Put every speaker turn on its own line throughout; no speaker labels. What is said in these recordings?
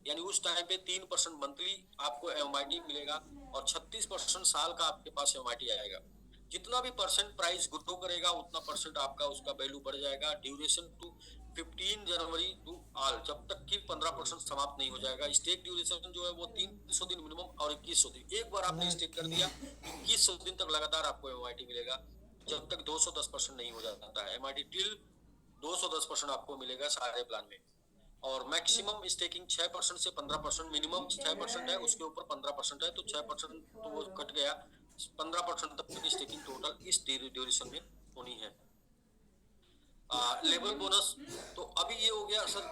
यानी उस टाइम पे 3% मंथली आपको एमआईटी मिलेगा और 36% साल का आपके पास एमआईटी आएगा। जितना भी परसेंट प्राइस ग्रो करेगा उतना परसेंट आपका उसका वैल्यू बढ़ जाएगा। Duration to 15 January to all, जब तक कि 15% समाप्त नहीं हो जाएगा। स्टेक ड्यूरेशन जो है वो 300 दिन मिनिमम और 2100 दिन। एक बार आपने स्टेक कर दिया 2100 दिन तक लगातार आपको एमआईटी मिलेगा, जब तक 210% नहीं हो जाता है। एमआईटी टिल 210% आपको मिलेगा सारे प्लान में। और मैक्सिमम स्टेकिंग 6% से 15%, मिनिमम 6% है, उसके ऊपर 15% है, तो 6% तो वो कट गया। 15% तक की स्टेकिंग टोटल इस ड्यूरेशन में होनी है। लेवल बोनस, तो अभी ये हो गया सर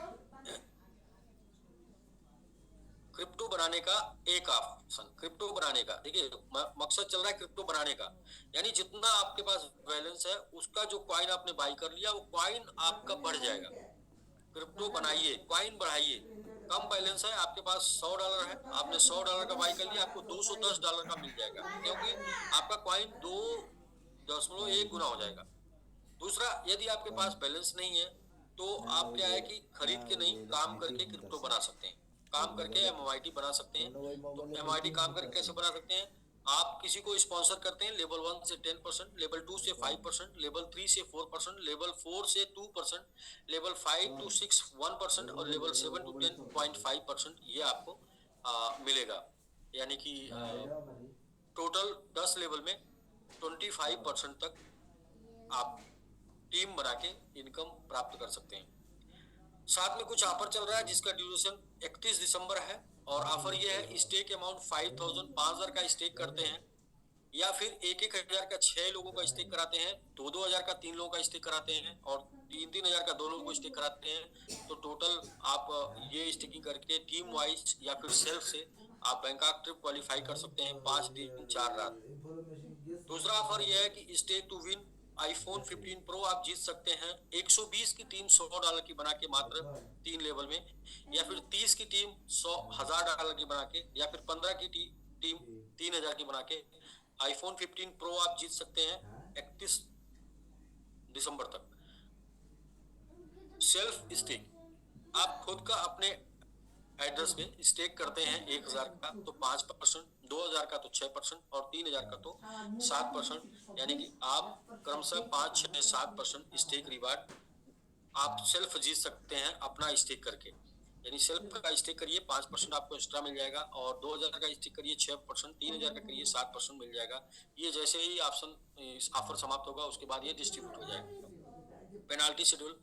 क्रिप्टो बनाने का एक ऑप्शन। क्रिप्टो बनाने का देखिए मकसद चल रहा है क्रिप्टो बनाने का, यानी जितना आपके पास बैलेंस है उसका जो कॉइन आपने बाई कर लिया वो कॉइन आपका बढ़ जाएगा। क्रिप्टो बनाइए, कॉइन बढ़ाइए। कम बैलेंस है आपके पास, $100 है, आपने $100 का बाई कर लिया, आपको $210 का मिल जाएगा, क्योंकि आपका कॉइन 2.1 गुना हो जाएगा। दूसरा, यदि आपके पास बैलेंस नहीं है तो आप क्या है कि खरीद के नहीं, काम करके क्रिप्टो बना सकते हैं। काम करके एमआईटी बना सकते हैं। तो एमआईटी काम करके कैसे बना सकते हैं? आप किसी को स्पॉन्सर करते हैं, लेवल 1 से 10%, लेवल 2 से 5%, लेवल 3 से 4%, लेवल 4 से 2%, लेवल 5 टू 6 1% और लेवल 7 टू 10.5% ये आपको मिलेगा। यानी कि टोटल 10 लेवल में 25% तक आप टीम बना के इनकम प्राप्त कर सकते हैं। साथ में कुछ ऑफर चल रहा है जिसका ड्यूरेशन 31 दिसंबर है। और ऑफर ये है, स्टेक अमाउंट 5000, 5000 का स्टेक करते हैं, या फिर 1-1 हजार का 6 लोगों का स्टेक कराते हैं, 2-2 हजार का 3 लोगों का स्टेक कराते हैं, और 3-3 हजार का 2 लोगों को स्टेक कराते हैं। तो टोटल आप ये स्टेकिंग करके टीम वाइज या फिर सेल्फ से आप बैंकॉक ट्रिप क्वालिफाई कर सकते हैं 5 दिन 4 रात। दूसरा ऑफर यह है कि stay to win iPhone 15 pro आप जीत सकते हैं। 120 की टीम $100 की बना के मात्र 3 लेवल में, या फिर 30 की टीम $1000 की बना के, या फिर 15 की टीम 3000 की बना के आईफोन 15 प्रो आप जीत सकते हैं 31 दिसंबर तक। सेल्फ स्टेक, आप खुद का अपने एड्रेस में स्टेक करते हैं 1000 का तो 5%, 2000 का तो 6% और 3000 का तो 7%, यानी कि आप क्रमशः 5, 6, 7% स्टेक रिवार्ड आप सेल्फ जीत सकते हैं अपना स्टेक करके। यानी सेल्फ का स्टेक करिए 5% आपको एक्स्ट्रा मिल जाएगा, और 2000 का स्टेक करिए 6%, 3000 का करिए 7% मिल जाएगा। ये जैसे ही ऑप्शन ऑफर समाप्त होगा उसके बाद ये डिस्ट्रीब्यूट हो जाएगा। पेनाल्टी शेड्यूल,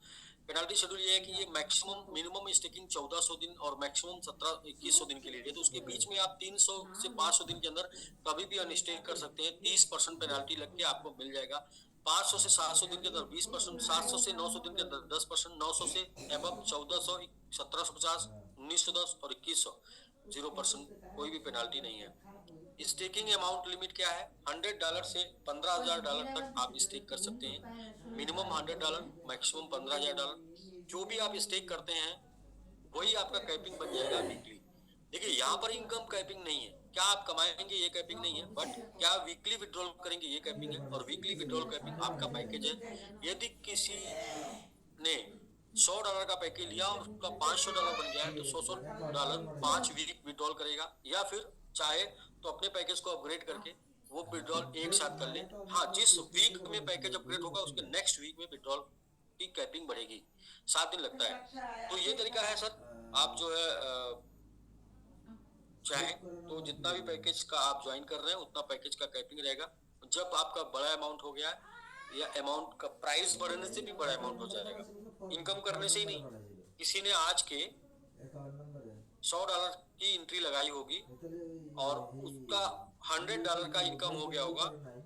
पेनाल्टी शेड्यूल ये है कि ये मैक्सिमम मिनिमम स्टेकिंग 1400 दिन और मैक्सिमम 17-2100 दिन के लिए है, तो उसके बीच में आप 300 से 500 दिन के अंदर कभी भी अनस्टेक कर सकते हैं। 30% पेनाल्टी लग के आपको मिल जाएगा। 500 से 700 दिन के अंदर 20%, 700 से 900 दिन के अंदर 10%, 900 से एबव 1400, 1750, 1910 और 2100 0%, कोई भी पेनाल्टी नहीं है। स्टेकिंग अमाउंट लिमिट क्या है? $100 से $15,000 तक आप स्टेक कर सकते हैं। Minimum $100, maximum $15,000। जो भी आप स्टेक करते हैं वही आपका कैपिंग बन जाएगा वीकली। देखिए यहाँ पर इनकम कैपिंग नहीं है, क्या आप कमाएंगे ये कैपिंग नहीं है, बट क्या वीकली विड्रॉल करेंगे ये कैपिंग है। और वीकली विड्रॉल कैपिंग आपका पैकेज है। यदि किसी ने $100 का पैकेज लिया और उसका $500 बन गया है तो $100 5 वीक विड्रॉल करेगा, या फिर चाहे तो अपने पैकेज को अपग्रेड करके वो विड्रॉल एक साथ कर ले। हाँ, जिस वीक में पैकेज अपग्रेड होगा उसके नेक्स्ट वीक में विड्रॉल की कैपिंग बढ़ेगी। 7 दिन लगता है। तो ये तरीका है सर। आप जो है चाहें तो जितना भी पैकेज का आप ज्वाइन कर रहे हैं उतना पैकेज का कैपिंग रहेगा। जब आपका बड़ा अमाउंट हो गया या अमाउंट का प्राइस बढ़ने से भी बड़ा अमाउंट हो जाएगा, इनकम करने से ही नहीं। किसी ने आज के $100 की एंट्री लगाई होगी और उसका $100 का इनकम हो गया होगा,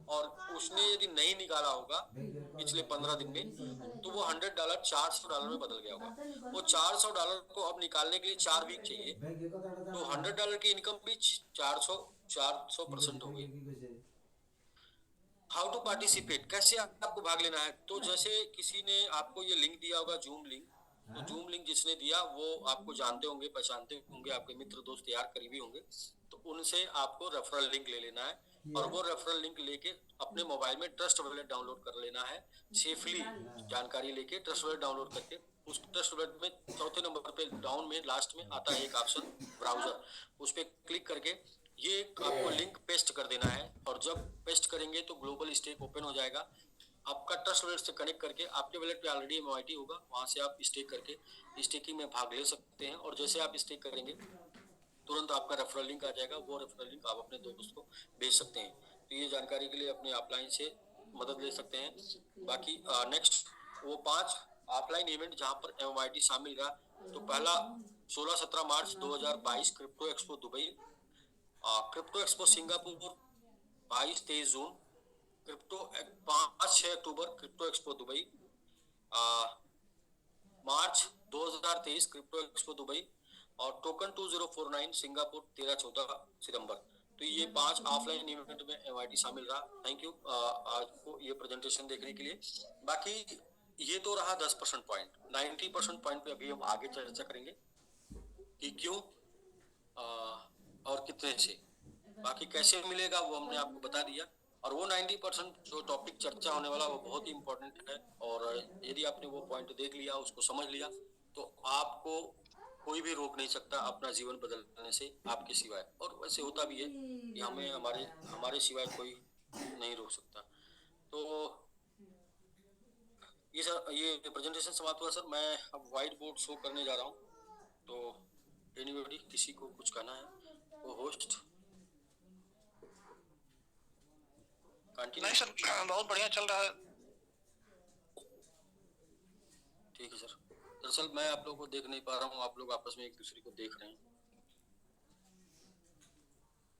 और उसने यदि नहीं निकाला होगा पिछले 15 दिन में, तो वो $100 $400 में बदल गया होगा। वो $400 को अब निकालने के लिए 4 वीक चाहिए, तो $100 की इनकम भी 400% हो गई। हाउ टू पार्टिसिपेट, कैसे आपको भाग लेना है? तो जैसे किसी ने आपको ये लिंक दिया होगा, जूम लिंक, तो जूम लिंक जिसने दिया वो आपको जानते होंगे, पहचानते होंगे, आपके मित्र दोस्त यार करीबी होंगे, तो उनसे आपको रेफरल लिंक ले लेना है। और वो रेफरल लिंक लेके अपने मोबाइल में ट्रस्ट वॉलेट डाउनलोड कर लेना है। सेफली जानकारी लेके ट्रस्ट वॉलेट डाउनलोड करके उस ट्रस्ट वॉलेट में चौथे नंबर पे डाउन में लास्ट में आता है एक ऑप्शन ब्राउजर, उस पर क्लिक करके ये आपको लिंक पेस्ट कर देना है, और जब पेस्ट करेंगे तो ग्लोबल स्टेक ओपन हो जाएगा। आपका ट्रस्ट वॉलेट से कनेक्ट करके आपके वॉलेट पे ऑलरेडी एमओआईटी होगा, वहां से आप स्टेक करके स्टेकिंग में भाग ले सकते हैं। और जैसे आप स्टेक करेंगे तुरंत आपका रेफरल लिंक आ जाएगा, वो रेफरल लिंक आप अपने दोस्त को भेज सकते हैं। तो ये जानकारी के लिए अपने ऑफलाइन से मदद ले सकते हैं। बाकी नेक्स्ट वो 5 ऑफलाइन इवेंट जहां पर एमओआईटी शामिल रहा, तो पहला 16-17 मार्च 2022 crypto expo Dubai, crypto expo Singapore 22-23 जून, क्रिप्टो 5-6 अक्टूबर क्रिप्टो एक्सपो दुबई, मार्च 2023 क्रिप्टो एक्सपो दुबई, और टोकन 2049 सिंगापुर 13-14 सितंबर। तो ये 5 ऑफलाइन इवेंट में एमआईटी शामिल रहा। थैंक यू आज को ये प्रेजेंटेशन देखने के लिए। बाकी ये तो रहा 10% पॉइंट, 90% पॉइंट पे अभी हम आगे चर्चा करेंगे कि क्यों और कितने से, बाकी कैसे मिलेगा वो हमने आपको बता दिया। और वो 90% जो टॉपिक चर्चा होने वाला वो बहुत ही इम्पोर्टेंट है, और यदि आपने वो पॉइंट देख लिया, उसको समझ लिया, तो आपको कोई भी रोक नहीं सकता अपना जीवन बदलने से आपके सिवाय। और वैसे होता भी है कि हमें हमारे सिवाय कोई नहीं रोक सकता। तो ये सर, ये प्रेजेंटेशन समाप्त हुआ सर। मैं अब व्हाइट बोर्ड शो करने जा रहा हूँ, तो एनीबॉडी किसी को कुछ कहना है वो होस्ट
नहीं सर, बहुत बढ़िया चल रहा है।
ठीक है सर। दरअसल मैं आप लोगों को देख नहीं पा रहा हूँ, आप लोग आपस में एक दूसरे को देख रहे हैं।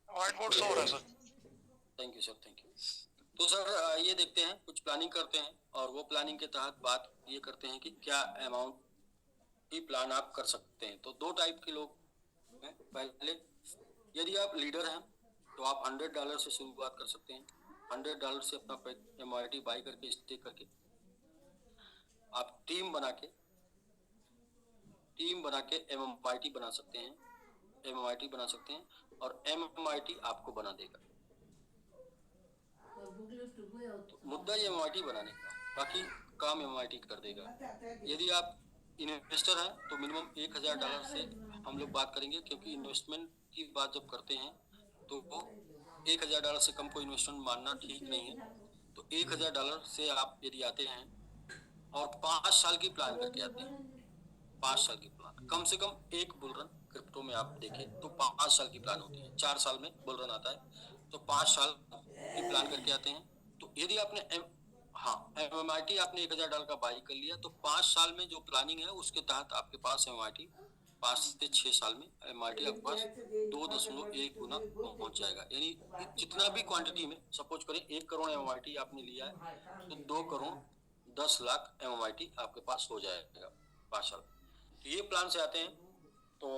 व्हाइट बोर्ड शो हो रहा है sir.
Thank you sir, thank you. तो सर ये देखते हैं, कुछ प्लानिंग करते हैं, और वो प्लानिंग के तहत बात ये करते हैं कि क्या अमाउंट की प्लान आप कर सकते हैं। तो 2 टाइप के लोग हैं। पहले, यदि आप लीडर हैं तो आप $100 से शुरुआत कर सकते हैं। $100 से अपना एमआईटी बाई करके स्टेक करके आप टीम बना के एमआईटी बना सकते हैं, एमआईटी बना सकते हैं, और एमआईटी आपको बना देगा। तो मुद्दा ये एमआईटी बनाने का, बाकी काम एमआईटी कर देगा। यदि आप इन्वेस्टर हैं तो मिनिमम $1000 से हम लोग बात करेंगे, क्योंकि इन्वेस्टमेंट की बात जब करते हैं तो वो $1000 से कम को इन्वेस्टमेंट मानना ठीक नहीं है। तो $1000 से आप यदि आते हैं और 5 साल की प्लान करके आते हैं, 5 साल की प्लान, कम से कम एक बुल रन क्रिप्टो में आप देखें तो 5 साल की प्लान होती है, 4 साल में बुल रन आता है, तो 5 साल की प्लान करके आते हैं। तो यदि आपने एमआईटी आपने $1000 का बाई कर लिया, तो 5 साल में जो प्लानिंग है उसके तहत आपके पास एमआईटी 5 से 6 साल में एमआईटी आपके पास 2.1 गुना पहुंच जाएगा। यानी जितना भी क्वांटिटी में, सपोज करें 1 करोड़ एमआईटी आपने लिया है, तो 2 करोड़ 10 लाख एमआईटी आपके पास हो जाएगा 5 साल। तो ये प्लान से आते हैं। तो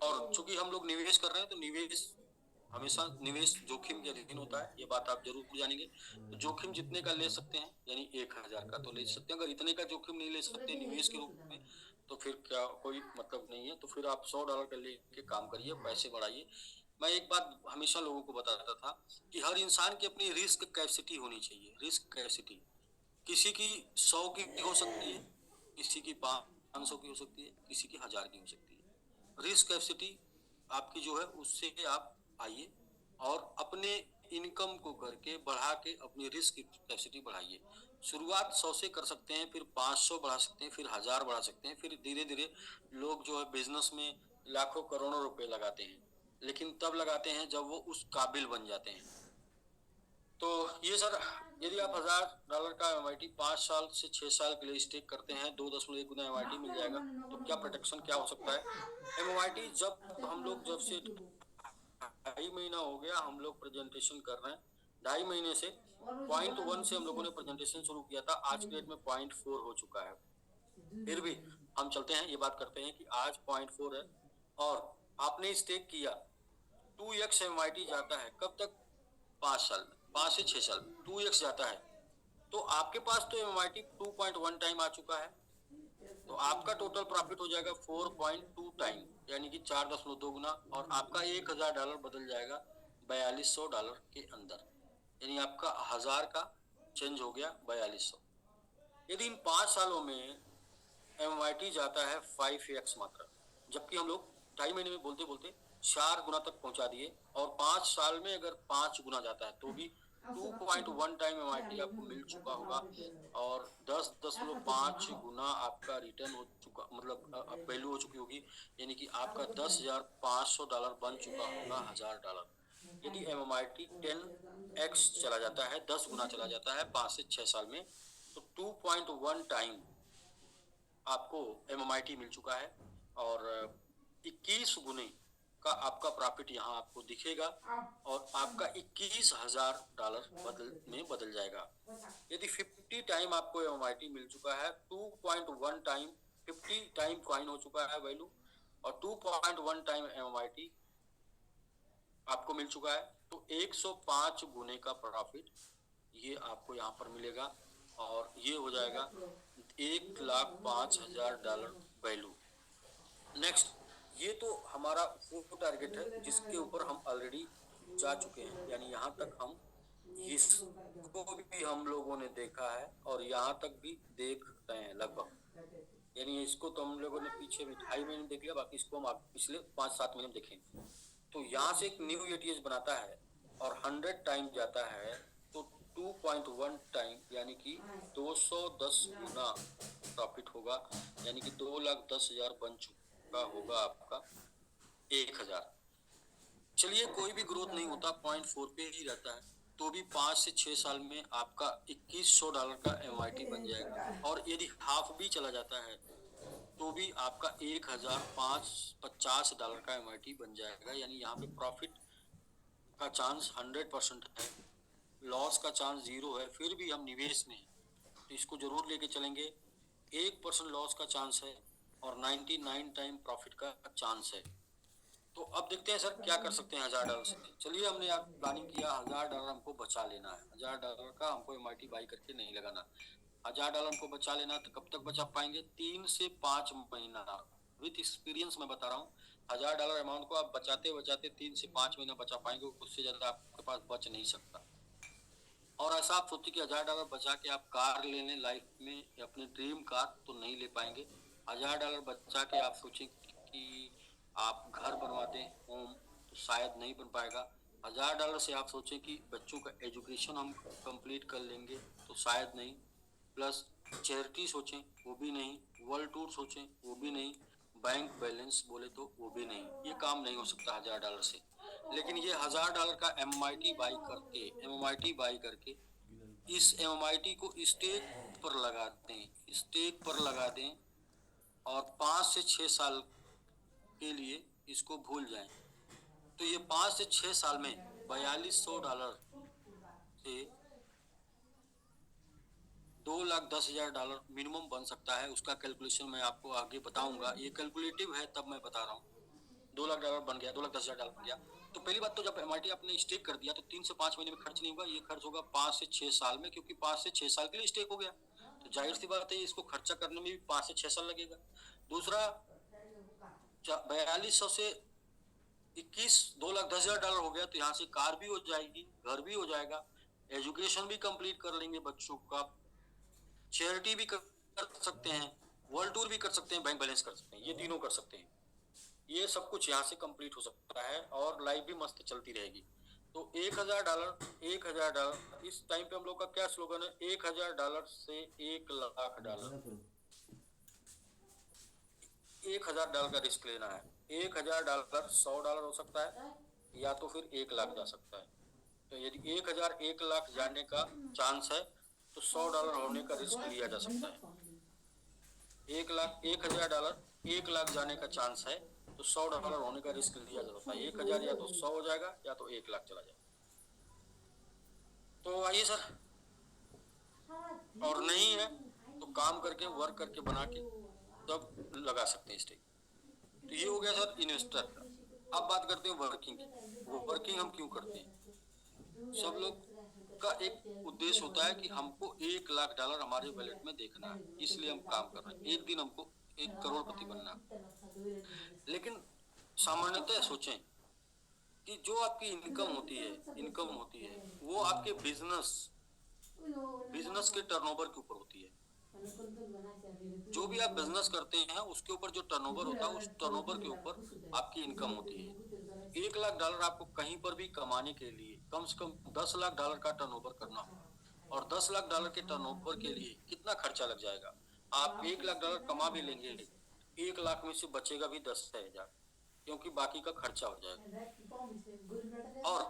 और चूंकि हम लोग निवेश कर रहे हैं, तो निवेश हमेशा निवेश जोखिम के अधीन होता है, ये बात आप जरूर जानेंगे। तो जोखिम जितने का ले सकते हैं, यानी 1000 का तो ले सकते हैं। अगर इतने का जोखिम नहीं ले सकते निवेश के रूप में, तो फिर क्या कोई मतलब नहीं है। तो फिर आप $100 का लेके काम करिए, पैसे बढ़ाइए। मैं एक बात हमेशा लोगों को बताता था कि हर इंसान की अपनी रिस्क कैपेसिटी होनी चाहिए। रिस्क कैपेसिटी किसी की 100 की हो सकती है, किसी की 500 की हो सकती है, किसी की 1000 की हो सकती है। रिस्क कैपेसिटी आपकी जो है उससे आप आइए, और अपने इनकम को करके बढ़ा के अपनी रिस्क कैपेसिटी बढ़ाइए। शुरुआत 100 से कर सकते हैं, फिर 500 बढ़ा सकते हैं, फिर 1000 बढ़ा सकते हैं, फिर धीरे धीरे लोग जो है बिजनेस में लाखों करोड़ों रुपए लगाते हैं, लेकिन तब लगाते हैं जब वो उस काबिल बन जाते हैं। तो ये सर, यदि आप $1000 का एमआईटी 5 साल से 6 साल के लिए स्टेक करते हैं, 2.1 गुना एमआईटी मिल जाएगा। तो क्या प्रोटेक्शन क्या हो सकता है एमआईटी? जब से 2.5 महीना हो गया हम लोग प्रेजेंटेशन कर रहे हैं, 2.5 महीने से 0.1 से हम लोगों ने प्रेजेंटेशन शुरू किया था, आज के डेट में 0.4 हो चुका है। फिर भी हम चलते हैं, ये बात करते हैं कि आज 0.4 है, और आपने स्टेक किया 2x एमआईटी जाता है कब तक? 5 साल में, 5 से 6 साल में 2x जाता है। तो आपके पास तो एमआईटी 2.1 टाइम आ चुका है, तो आपका टोटल प्रॉफिट हो जाएगा 4.2 टाइम, यानी कि 4.2 गुना, और आपका $1000 बदल जाएगा $4200 के अंदर। यानी आपका 1000 का चेंज हो गया 4200। यदि इन 5 सालों में MYT जाता है 5x मात्रा, जबकि हम लोग 2.5 महीने में बोलते बोलते 4 गुना तक पहुंचा दिए, और 5 साल में अगर 5 गुना जाता है तो भी 2.1 टाइम MYT आपको मिल चुका होगा, और 10.5 गुना आपका रिटर्न हो चुका, मतलब वैल्यू हो चुकी होगी, यानी कि आपका $10,500 बन चुका होगा $1,000। यदि MMIT 10x चला जाता है, 10 गुना चला जाता है 5 से 6 साल में, तो 2.1 टाइम आपको MMIT मिल चुका है, और 21 गुने का आपका प्रॉफिट यहाँ आपको दिखेगा, और आपका $21,000 बदल जाएगा। यदि 50 टाइम आपको MMIT मिल चुका है, 2.1 टाइम 50 टाइम कॉइन हो चुका है वैल्यू, और 2.1 टाइम MMIT आपको मिल चुका है, तो 105 गुने का प्रॉफिट ये आपको यहाँ पर मिलेगा, और ये हो जाएगा $1,05,000 वैल्यू। नेक्स्ट, ये तो हमारा वो टारगेट है जिसके ऊपर हम ऑलरेडी जा चुके हैं, यानी यहाँ तक हम इसको भी हम लोगों ने देखा है, और यहाँ तक भी देख रहे हैं लगभग, यानी इसको तो हम लोगों ने पीछे भी 2.5 महीने देख लिया, बाकी इसको हम पिछले 5-7 महीने देखें। तो यहाँ से एक न्यू ATS बनाता है और 100 टाइम जाता है, तो 2.1 टाइम यानी कि 210 गुना प्रॉफिट होगा, यानी कि 2,10,000 बन चुका होगा आपका 1,000। चलिए, कोई भी ग्रोथ नहीं होता, $0.4 पे ही रहता है, तो भी 5 से 6 साल में आपका $2,100 का MIT बन जाएगा, और यदि हाफ भी चला जाता है तो भी आपका $1,550 का MIT बन जाएगा, यानी यहाँ पे प्रॉफिट का चांस 100% है, लॉस का चांस 0 है, फिर भी हम निवेश में हैं तो इसको जरूर लेके चलेंगे। 1% लॉस का चांस है और 99 टाइम प्रॉफिट का चांस है। तो अब देखते हैं सर क्या कर सकते हैं $1,000 से। चलिए, हमने आप प्लानिंग किया $1,000 हमको बचा लेना है, $1,000 का हमको MIT बाई करके नहीं लगाना। $1,000 हमको बचा लेना, तो कब तक बचा पाएंगे? 3 से 5 महीना। विथ एक्सपीरियंस मैं बता रहा हूँ, $1,000 अमाउंट को आप बचाते बचाते 3 से 5 महीना बचा पाएंगे, उससे ज्यादा आपके पास बच नहीं सकता। और ऐसा आप सोचिए कि $1,000 बचा के आप कार ले लें लाइफ में, अपनी ड्रीम कार, तो नहीं ले पाएंगे। $1,000 बचा के आप सोचें कि आप घर बनवा दें, होम, तो शायद नहीं बन पाएगा। $1,000 से आप सोचें कि बच्चों का एजुकेशन हम कंप्लीट कर लेंगे, तो शायद नहीं। प्लस चैरिटी सोचें, वो भी नहीं। वर्ल्ड टूर सोचें, वो भी नहीं। बैंक बैलेंस बोले तो वो भी नहीं। ये काम नहीं हो सकता $1,000 से। लेकिन ये $1,000 का MMIT बाई करके इस MMIT को स्टेक पर लगाते हैं, स्टेक पर लगा दें, और 5 से 6 साल के लिए इसको भूल जाएं, तो ये 5 से 6 साल में $4,210 से $2,10,000 मिनिमम बन सकता है। उसका कैलकुलेशन मैं आपको आगे बताऊंगा, ये कैलकुलेटिव है तब मैं बता रहा हूँ। $2,00,000 बन गया, $2,10,000 बन गया। तो पहली बात तो जब MIT आपने स्टेक कर दिया तो 3 से 5 महीने में खर्च नहीं होगा, ये खर्च होगा 5 से 6 साल में, क्योंकि 5 से 6 साल के लिए स्टेक हो गया, तो जाहिर सी बात है इसको खर्चा करने में भी 5 से 6 साल लगेगा। दूसरा, 4,200 से 21, $2,10,000 हो गया, तो यहाँ से कार भी हो जाएगी, घर भी हो जाएगा, एजुकेशन भी कंप्लीट कर लेंगे बच्चों का, चैरिटी भी कर सकते हैं, वर्ल्ड टूर भी कर सकते हैं, बैंक बैलेंस कर सकते हैं, ये तीनों कर सकते हैं। ये सब कुछ यहाँ से कंप्लीट हो सकता है, और लाइफ भी मस्त चलती रहेगी। तो $1,000 इस टाइम पे हम लोग का क्या स्लोगन है? $1,000 से $1,00,000। $1,000 का रिस्क लेना है। $1,000 $100 हो सकता है, या तो फिर 1,00,000 जा सकता है। तो यदि 1,000 1,00,000 जाने का चांस है, तो $100 होने का रिस्क लिया जा सकता है। 1,000 1,00,000 जाने का चांस है, तो $100 होने का रिस्क लिया जा सकता है। 1,000 या तो 100 हो जाएगा, या तो 1,00,000 चला जाएगा। तो आइए सर, और नहीं है तो काम करके, वर्क करके, बना के तब लगा सकते हैं स्टेक। तो ये हो गया सर इन्वेस्टर का। अब बात करते हैं वर्किंग की। वो वर्किंग हम क्यों करते हैं? सब लोग का एक उद्देश्य होता है कि हमको $1,00,000 हमारे वॉलेट में देखना है, इसलिए हम काम कर रहे हैं। एक दिन हमको 1 करोड़पति बनना। लेकिन सामान्यतः सोचें कि जो आपकी इनकम होती है वो आपके बिजनेस के टर्नओवर के ऊपर होती है। जो भी आप बिजनेस करते हैं उसके ऊपर जो टर्नओवर होता है उस टर्नओवर के ऊपर आपकी इनकम होती है। $1 लाख आपको कहीं पर भी कमाने के लिए कम से कम $10 लाख का टर्नओवर करना होगा। और $10 लाख के टर्नओवर के लिए कितना खर्चा लग जाएगा? आप $1 लाख कमा भी लेंगे, 1 लाख में से बचेगा भी 10,000, क्योंकि बाकी का खर्चा हो जाएगा। और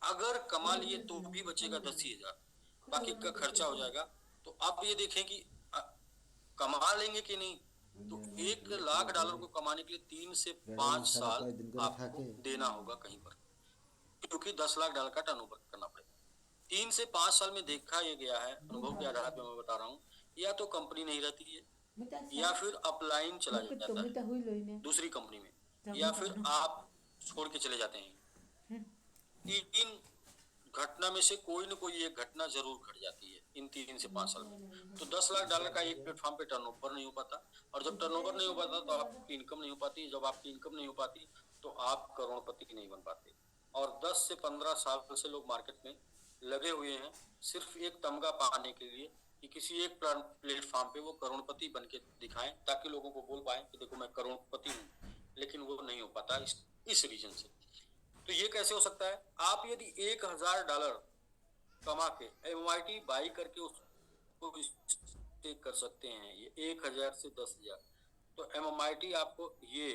अगर कमा लिए तो भी बचेगा 10,000, बाकी का खर्चा हो जाएगा। तो आप ये देखें कि कमा लेंगे कि नहीं। तो $1 लाख को कमाने के लिए 3 से 5 साल आपको देना होगा कहीं पर, क्योंकि $10 लाख का टर्नओवर करना पड़ेगा। 3 से 5 साल में देखा ये गया है, अनुभव के आधार पर मैं बता रहा हूँ, या तो कंपनी नहीं रहती है या फिर अपलाइन चला जाता है दूसरी कंपनी में, या फिर आप छोड़ के चले जाते हैं। इन घटना में से कोई न कोई एक घटना जरूर घट जाती है इन 3 से 5 साल में। तो $10 लाख का एक प्लेटफॉर्म पे टर्नओवर नहीं हो पाता, और जब टर्नओवर नहीं हो पाता तो आपकी इनकम नहीं हो पाती, जब आपकी इनकम नहीं हो पाती तो आप करोड़पति नहीं बन पाते। और 10 से 15 साल से लोग मार्केट में लगे हुए हैं सिर्फ एक तमगा पाने के लिए कि किसी एक प्लेटफॉर्म पे वो करोड़पति बन के दिखाएं, ताकि लोगों को बोल पाए कि देखो मैं करोड़पति हूँ, लेकिन वो नहीं हो पाता इस रीजन से। तो ये कैसे हो सकता है? आप यदि $1,000 कमा के MIT बाई करके उसको स्टेक कर सकते हैं, ये 1,000 से 10,000, तो MIT आपको ये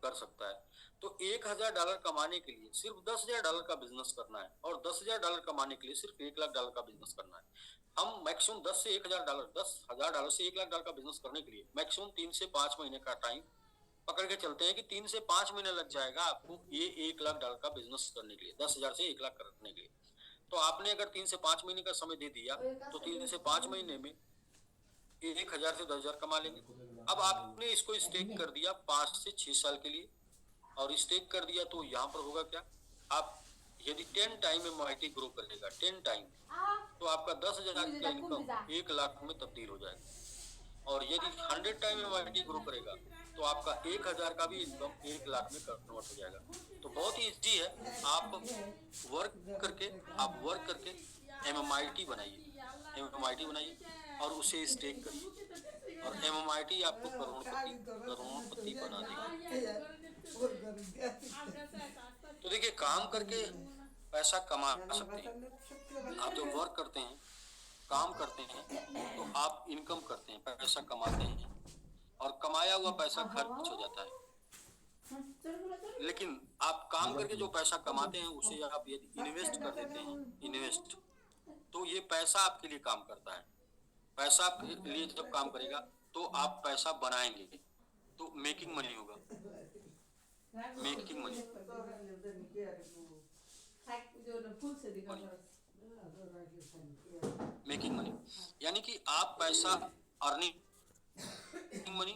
कर सकता है। तो $1,000 कमाने के लिए सिर्फ $10,000 का बिजनेस करना है, और $10,000 कमाने के लिए सिर्फ $1,00,000 का बिजनेस करना है। हम मैक्सिमम $10,000 से $1,00,000 का बिजनेस करने के लिए मैक्सिमम 3 से 5 महीने का टाइम पकड़ के चलते हैं कि 3 से 5 महीने लग जाएगा आपको ये $1,00,000 का बिजनेस करने के लिए, 10,000 से 1,00,000 करने के लिए। तो आपने अगर 3 से 5 महीने का समय दे दिया तो 3 से 5 महीने में 1,000 से 10,000 कमा लेंगे। अब आपने इसको स्टेक कर दिया 5 से 6 साल के लिए, और स्टेक कर दिया तो यहाँ पर होगा क्या, आप यदि 10 टाइम MIT ग्रो करेगा 10 टाइम, तो आपका 10,000 का इनकम 1,00,000 में तब्दील हो जाएगा। और यदि 100 टाइम MIT ग्रो करेगा तो आपका 1,000 का भी इनकम 1,00,000 में कन्वर्ट हो जाएगा। तो बहुत ही इजी है, आप वर्क करके MIT बनाइए और उसे स्टेक करिए, और MIT आपको करोड़पति बना देगा। तो देखिए, काम करके पैसा कमा सकते हैं। आप जब वर्क करते हैं, काम करते हैं, तो आप इनकम करते हैं, पैसा कमाते हैं, और कमाया हुआ पैसा खर्च हो जाता है। लेकिन आप काम करके जो पैसा कमाते हैं उसे आप यदि इन्वेस्ट कर देते हैं, तो ये पैसा आपके लिए काम करता है। पैसा आपके लिए जब काम करेगा तो आप पैसा बनाएंगे, तो मेकिंग मनी होगा। मेकिंग मनी मेकिंग मनी यानी कि आप पैसा अर्निंग मनी,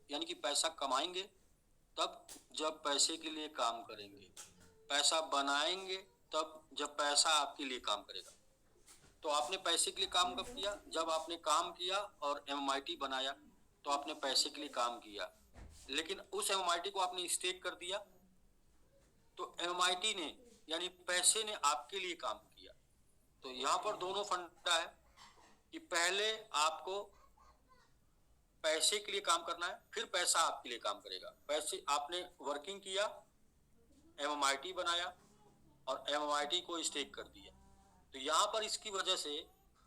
यानी कि पैसा कमाएंगे तब जब पैसे के लिए काम करेंगे, पैसा बनाएंगे तब जब पैसा आपके लिए काम करेगा। तो आपने पैसे के लिए काम कब किया? जब आपने काम किया और MIT बनाया, तो आपने पैसे के लिए काम किया, लेकिन उस MIT को आपने स्टेक कर दिया, तो MIT ने यानी पैसे ने आपके लिए काम किया। तो यहाँ पर दोनों फंडा है कि पहले आपको पैसे के लिए काम करना है, फिर पैसा आपके लिए काम करेगा। पैसे आपने वर्किंग किया, MIT बनाया और MIT को स्टेक कर दिया। तो यहाँ पर इसकी वजह से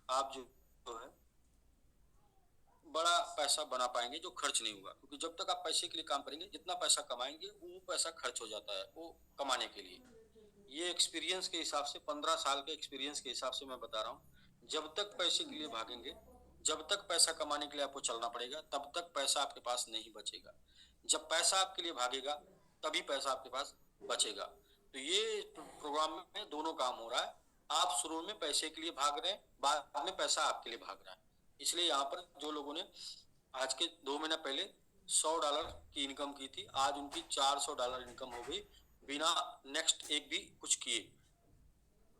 आप जो है बड़ा पैसा बना पाएंगे जो खर्च नहीं होगा, क्योंकि जब तक आप पैसे के लिए काम करेंगे, जितना पैसा कमाएंगे वो पैसा खर्च हो जाता है वो कमाने के लिए। ये एक्सपीरियंस के हिसाब से, 15 साल के एक्सपीरियंस के हिसाब से मैं बता रहा हूँ। जब तक पैसे के लिए भागेंगे, जब तक पैसा कमाने के लिए आपको चलना पड़ेगा, तब तक पैसा आपके पास नहीं बचेगा। जब पैसा आपके लिए भागेगा तभी पैसा आपके पास बचेगा। तो ये प्रोग्राम में दोनों काम हो रहा है। आप शुरू में पैसे के लिए भाग रहे हैं, बाद में पैसा आपके लिए भाग रहा है। इसलिए यहाँ पर जो लोगों ने आज के 2 महीना पहले $100 की इनकम की थी, आज उनकी $400 इनकम हो गई बिना नेक्स्ट एक भी कुछ किए।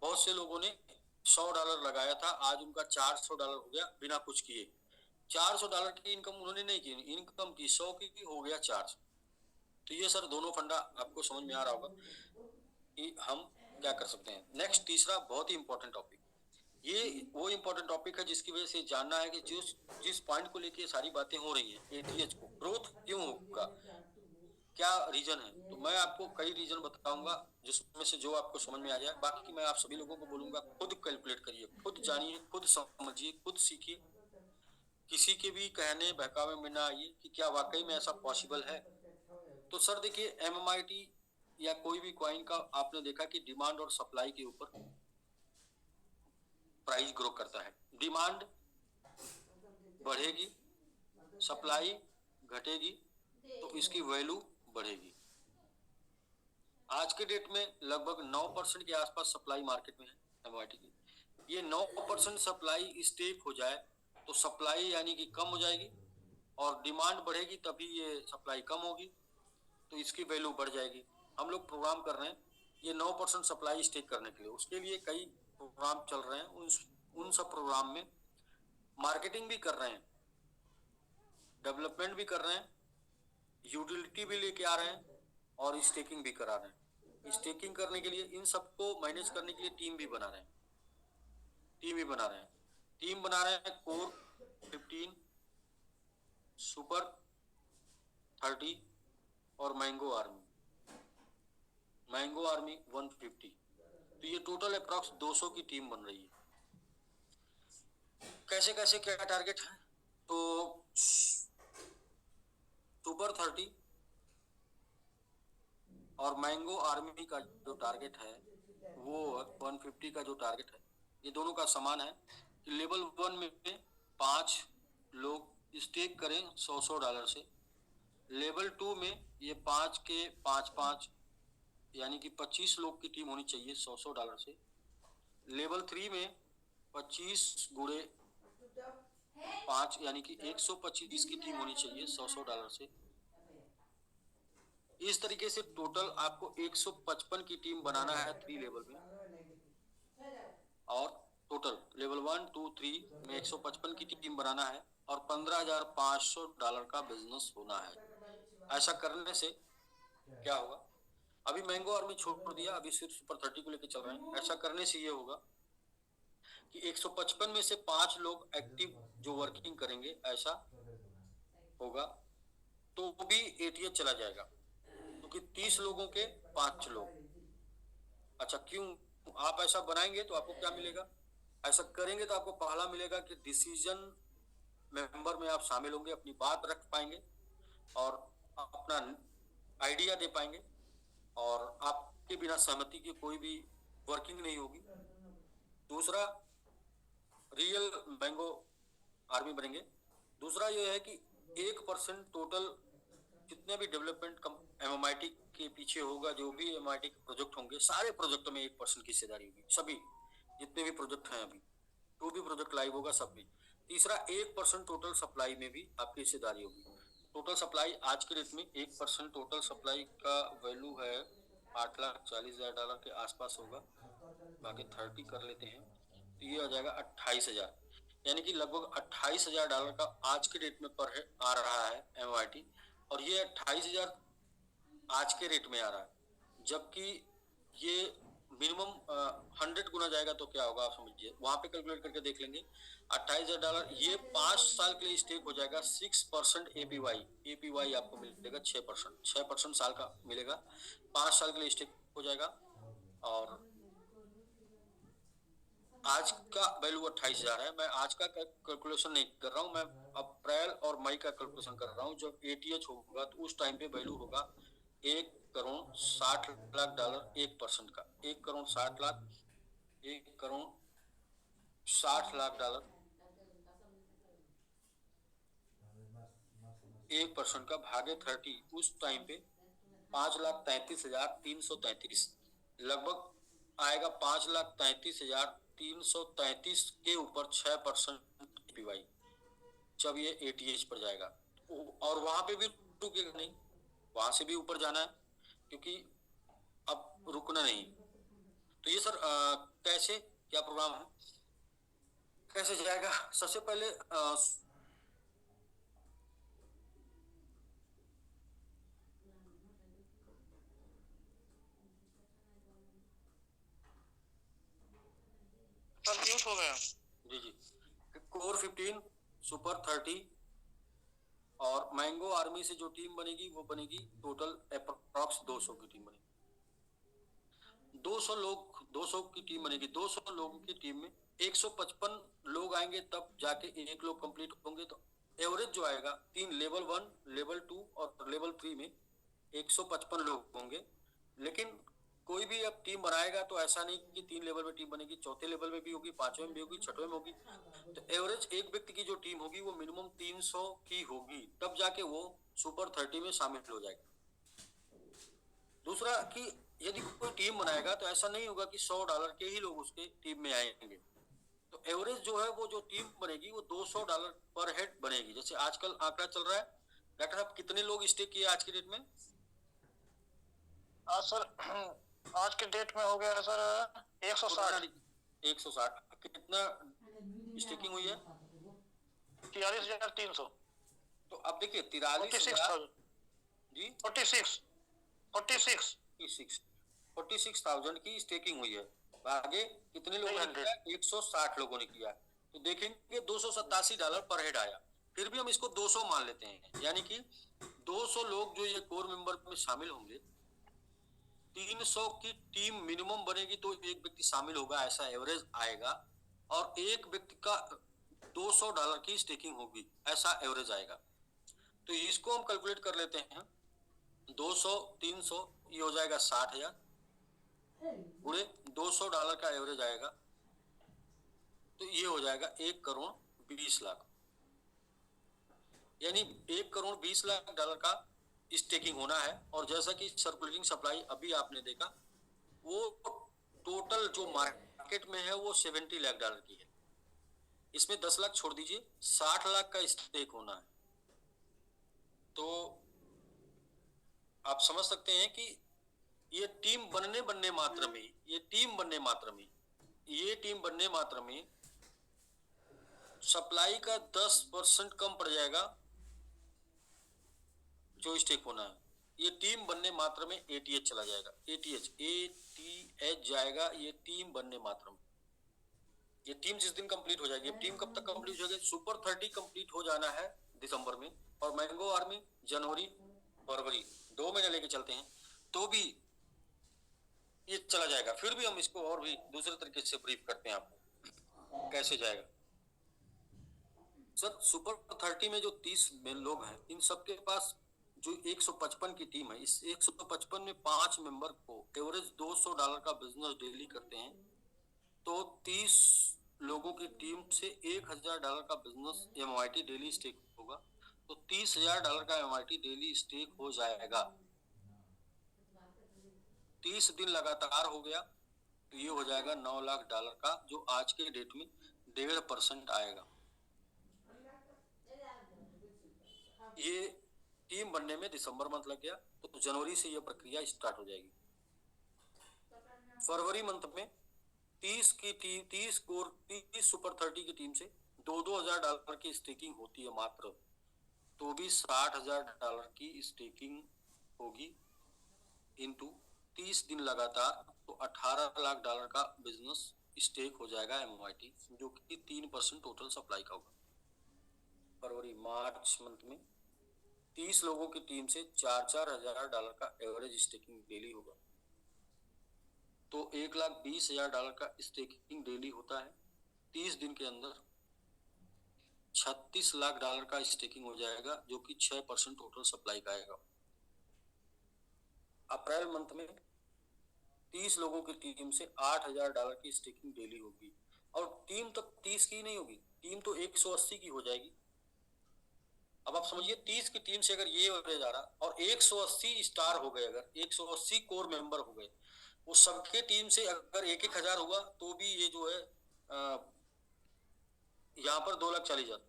बहुत से लोगों ने $100 लगाया था, आज उनका $400 हो गया बिना कुछ किए। $400 की इनकम उन्होंने नहीं की, इनकम की 100 की हो गया 400। तो ये सर दोनों फंडा आपको समझ में आ रहा होगा कि हम क्या कर सकते हैं। नेक्स्ट तीसरा बहुत ही इंपॉर्टेंट टॉपिक, ये वो इम्पोर्टेंट टॉपिक है जिसकी वजह से जानना है कि जिस पॉइंट को लेके सारी बातें हो रही हैं, एटीएच को ग्रोथ क्यों होगा, क्या रीजन है। तो मैं आपको कई रीजन बताऊंगा जिसमें से जो आपको समझ में आ जाए। बाकी मैं आप सभी लोगों को बोलूंगा खुद कैलकुलेट करिए, खुद जानिए, खुद समझिए, खुद सीखिए। किसी के भी कहने बहकावे में ना आइए कि क्या वाकई में ऐसा पॉसिबल है। तो सर देखिए, एमएमआईटी या कोई भी कॉइन का आपने देखा कि डिमांड और सप्लाई के ऊपर प्राइस ग्रो करता है। डिमांड बढ़ेगी, सप्लाई घटेगी, तो इसकी वैल्यू बढ़ेगी। आज के डेट में लगभग 9% के आसपास सप्लाई मार्केट में है एमआईटी की। ये 9% सप्लाई स्टेक हो जाए तो सप्लाई यानी कि कम हो जाएगी, और डिमांड बढ़ेगी तभी ये सप्लाई कम होगी, तो इसकी वैल्यू बढ़ जाएगी। हम लोग प्रोग्राम कर रहे हैं ये 9% सप्लाई स्टेक करने के लिए। उसके लिए कई प्रोग्राम चल रहे हैं। उन सब प्रोग्राम में मार्केटिंग भी कर रहे हैं, डेवलपमेंट भी कर रहे हैं, यूटिलिटी भी लेके आ रहे हैं, और स्टेकिंग भी करा रहे हैं। स्टेकिंग करने के लिए इन सबको मैनेज करने के लिए टीम भी बना रहे हैं। टीम बना रहे हैं कोर 15, सुपर 30 और मैंगो आर्मी 150। तो ये टोटल अप्रॉक्स 200 की टीम बन रही है। कैसे कैसे क्या टारगेट है, तो सुपर 30 और मैंगो आर्मी का जो टारगेट है वो 150 का जो टारगेट है, ये दोनों का समान है कि लेवल 1 में 5 लोग स्टेक करें $100 से। लेवल 2 में ये 5 के 5 यानी कि 25 लोग की टीम होनी चाहिए $100 से। लेवल 3 में 25 गुणे 5 यानी कि 125 की टीम होनी चाहिए $100 से। इस तरीके से टोटल आपको 155 की टीम बनाना है 3 लेवल में, और टोटल लेवल 1 2 3 में 155 की टीम बनाना है, और $15,500 का बिजनेस होना है। ऐसा करने से क्या होगा, अभी मैंगो आर्मी छोड़ दिया, अभी सिर्फ सुपर 30 को लेकर चल रहे हैं। ऐसा करने से ये होगा कि 155 में से 5 लोग एक्टिव जो वर्किंग करेंगे, ऐसा होगा तो भी एटीएच चला जाएगा, क्योंकि 30 लोगों के 5 लोग। अच्छा क्यों आप ऐसा बनाएंगे तो आपको क्या मिलेगा, ऐसा करेंगे तो आपको पहला मिलेगा कि डिसीजन मेंबर में आप शामिल होंगे, अपनी बात रख पाएंगे और अपना आइडिया दे पाएंगे, और आपके बिना सहमति के कोई भी वर्किंग नहीं होगी। दूसरा, रियल मैंगो आर्मी बनेंगे। दूसरा ये है कि 1% टोटल जितने भी डेवलपमेंट एमएमआईटी के पीछे होगा, जो भी एमआईटी के प्रोजेक्ट होंगे, सारे प्रोजेक्टों में 1% की हिस्सेदारी होगी। सभी जितने भी प्रोजेक्ट हैं, अभी जो भी प्रोजेक्ट लाइव होगा सब में। तीसरा, 1% टोटल सप्लाई में भी आपकी हिस्सेदारी होगी। टोटल सप्लाई आज के डेट में 1% टोटल सप्लाई का वैल्यू है $8,40,000 के आसपास होगा। बाकी 30 कर लेते हैं तो ये आ जाएगा 28,000, यानी कि लगभग $28,000 का आज के डेट में पर है आ रहा है एमआईटी। और ये 28,000 आज के रेट में आ रहा है, जबकि ये मिनिमम 100 गुना जाएगा तो क्या होगा आप समझिए, वहां पे कैलकुलेट करके देख लेंगे। $28,000 ये 5 साल के लिए स्टेक हो जाएगा। 6% एपीवाई आपको मिलेगा, 6% साल का मिलेगा, 5 साल के लिए स्टेक हो जाएगा। और आज का वैल्यू 28,000 है। मैं आज का कैलकुलेशन नहीं कर रहा हूँ, मैं अप्रैल और मई का कैलकुलेशन कर रहा हूँ। जब एटीएच होगा तो उस टाइम पे वैल्यू होगा $1,60,00,000 1% का। 1,60,00,000 $1,60,00,000 1% का भागे 30, उस टाइम पे 5,33,333 लगभग आएगा। 5,33,333 के ऊपर 6% एपीवाई जब ये एटीएच पर जाएगा। और वहां पे भी रुकेगा नहीं, वहां से भी ऊपर जाना है, क्योंकि अब रुकना नहीं। तो ये सर कैसे क्या प्रोग्राम है, कैसे जाएगा। सबसे पहले
सर कंफ्यूज हो गया।
जी जी, कोर 15, सुपर 30 और मैंगो आर्मी से जो टीम बनेगी वो बनेगी टोटल अप्रॉक्स 200 की टीम बनेगी। 200 लोग, 200 की टीम बनेगी। 200 लोगों की टीम में 155 लोग आएंगे तब जाके एक लोग कंप्लीट होंगे। तो एवरेज जो आएगा, तीन लेवल 1, लेवल 2 और लेवल 3 में 155 लोग होंगे। लेकिन कोई भी अब टीम बनाएगा तो ऐसा नहीं कि 3 लेवल में टीम बनेगी, चौथे लेवल में भी होगी, पांचवें में भी होगी, छठवें में होगी। तो एवरेज एक व्यक्ति की जो टीम होगी वो मिनिमम 300 की होगी, तब जाके वो सुपर 30 में शामिल हो जाएगा। दूसरा कि यदि कोई टीम बनाएगा तो ऐसा नहीं होगा कि $100 के ही लोग उसके टीम में आएंगे। तो एवरेज जो है वो जो टीम बनेगी वो $200 पर हेड बनेगी। जैसे आजकल आंकड़ा चल रहा है, डॉक्टर साहब कितने लोग स्टे किए आज की डेट में?
आज सर आज के डेट में हो गया सर 160।
160 कितना स्टेकिंग हुई है?
43,300।
तो अब देखिए 43,000 जी 46,000 की स्टेकिंग हुई है। आगे कितने लोगों ने किया? 160 लोगों ने किया। तो देखेंगे $287 पर हेड आया। फिर भी हम इसको 200 मान लेते हैं, यानी कि 200 लोग जो ये कोर मेंबर में शामिल होंगे, 300 की टीम मिनिमम बनेगी तो एक व्यक्ति शामिल होगा, ऐसा एवरेज आएगा। और एक व्यक्ति का $200 की स्टेकिंग होगी, ऐसा एवरेज आएगा। तो इसको हम कैलकुलेट कर लेते हैं। 200 300 ये हो जाएगा 60,000 गुणे $200 का एवरेज आएगा, तो ये हो जाएगा 1,20,00,000। यानी $1,20,00,000 का स्टेकिंग होना है। और जैसा कि सर्कुलेटिंग सप्लाई अभी आपने देखा, वो टोटल जो मार्केट में है वो $70,00,000 की है। इसमें 10 लाख छोड़ दीजिए, 60 लाख का स्टेक होना है। तो आप समझ सकते हैं कि ये टीम बनने मात्र में, ये टीम बनने मात्र में सप्लाई का 10% कम पड़ जाएगा जो स्टेक होना है। ये टीम बनने मात्र में एटीएच चला जाएगा, एटीएच जाएगा ये टीम बनने मात्र में। ये टीम जिस दिन कंप्लीट हो जाएगी, ये टीम कब तक कंप्लीट हो जाएगी? सुपर 30 कंप्लीट हो जाना है दिसंबर में, और मैंगो आर्मी जनवरी फरवरी 2 महीने लेके चलते हैं, तो भी ये चला जाएगा। फिर भी हम इसको और भी दूसरे तरीके से ब्रीफ करते हैं आपको कैसे जाएगा। सर सुपर 30 में जो 30 लोग हैं, इन सबके पास जो 155 की टीम है, इस 155 में 5 मेंबर को एवरेज $200 का बिजनेस डेली करते हैं, तो 30 लोगों की टीम से $1,000 का बिजनेस एमआईटी डेली स्टेक होगा। तो $30,000 का एमआईटी डेली स्टेक हो जाएगा। 30 दिन लगातार हो गया तो ये हो जाएगा $9 लाख का, जो आज के डेट में 1.5% आएगा। ये टीम बनने में दिसंबर मंथ लग गया, तो जनवरी से ये प्रक्रिया स्टार्ट हो जाएगी। फरवरी मंथ में 30 सुपर 30 की टीम से $2,000 की स्टेकिंग होती है मात्र, तो भी $60,000 की स्टेकिंग होगी इनटू 30 दिन लगातार, तो $18 लाख का बिजनेस स्टेक हो जाएगा एमवाईटी, जो कि 3% टोटल सप्लाई का होगा। फरवरी मार्च मंथ में 30 लोगों की टीम से $4,000 का एवरेज स्टेकिंग डेली होगा, तो $1,20,000 का स्टेकिंग डेली होता है। 30 दिन के अंदर $36 लाख का स्टेकिंग हो जाएगा, जो कि 6% टोटल सप्लाई का आएगा। अप्रैल मंथ में 30 लोगों की टीम से $8,000 की स्टेकिंग डेली होगी, और टीम तो 30 की नहीं होगी, टीम तो 180 की हो जाएगी। अब आप समझिए 30 की टीम से अगर ये एवरेज आ रहा और 180 स्टार हो गए, अगर 180 कोर मेंबर हो गए, वो सबके टीम से अगर 1,000 हुआ, तो भी ये जो है यहाँ पर 2,40,000,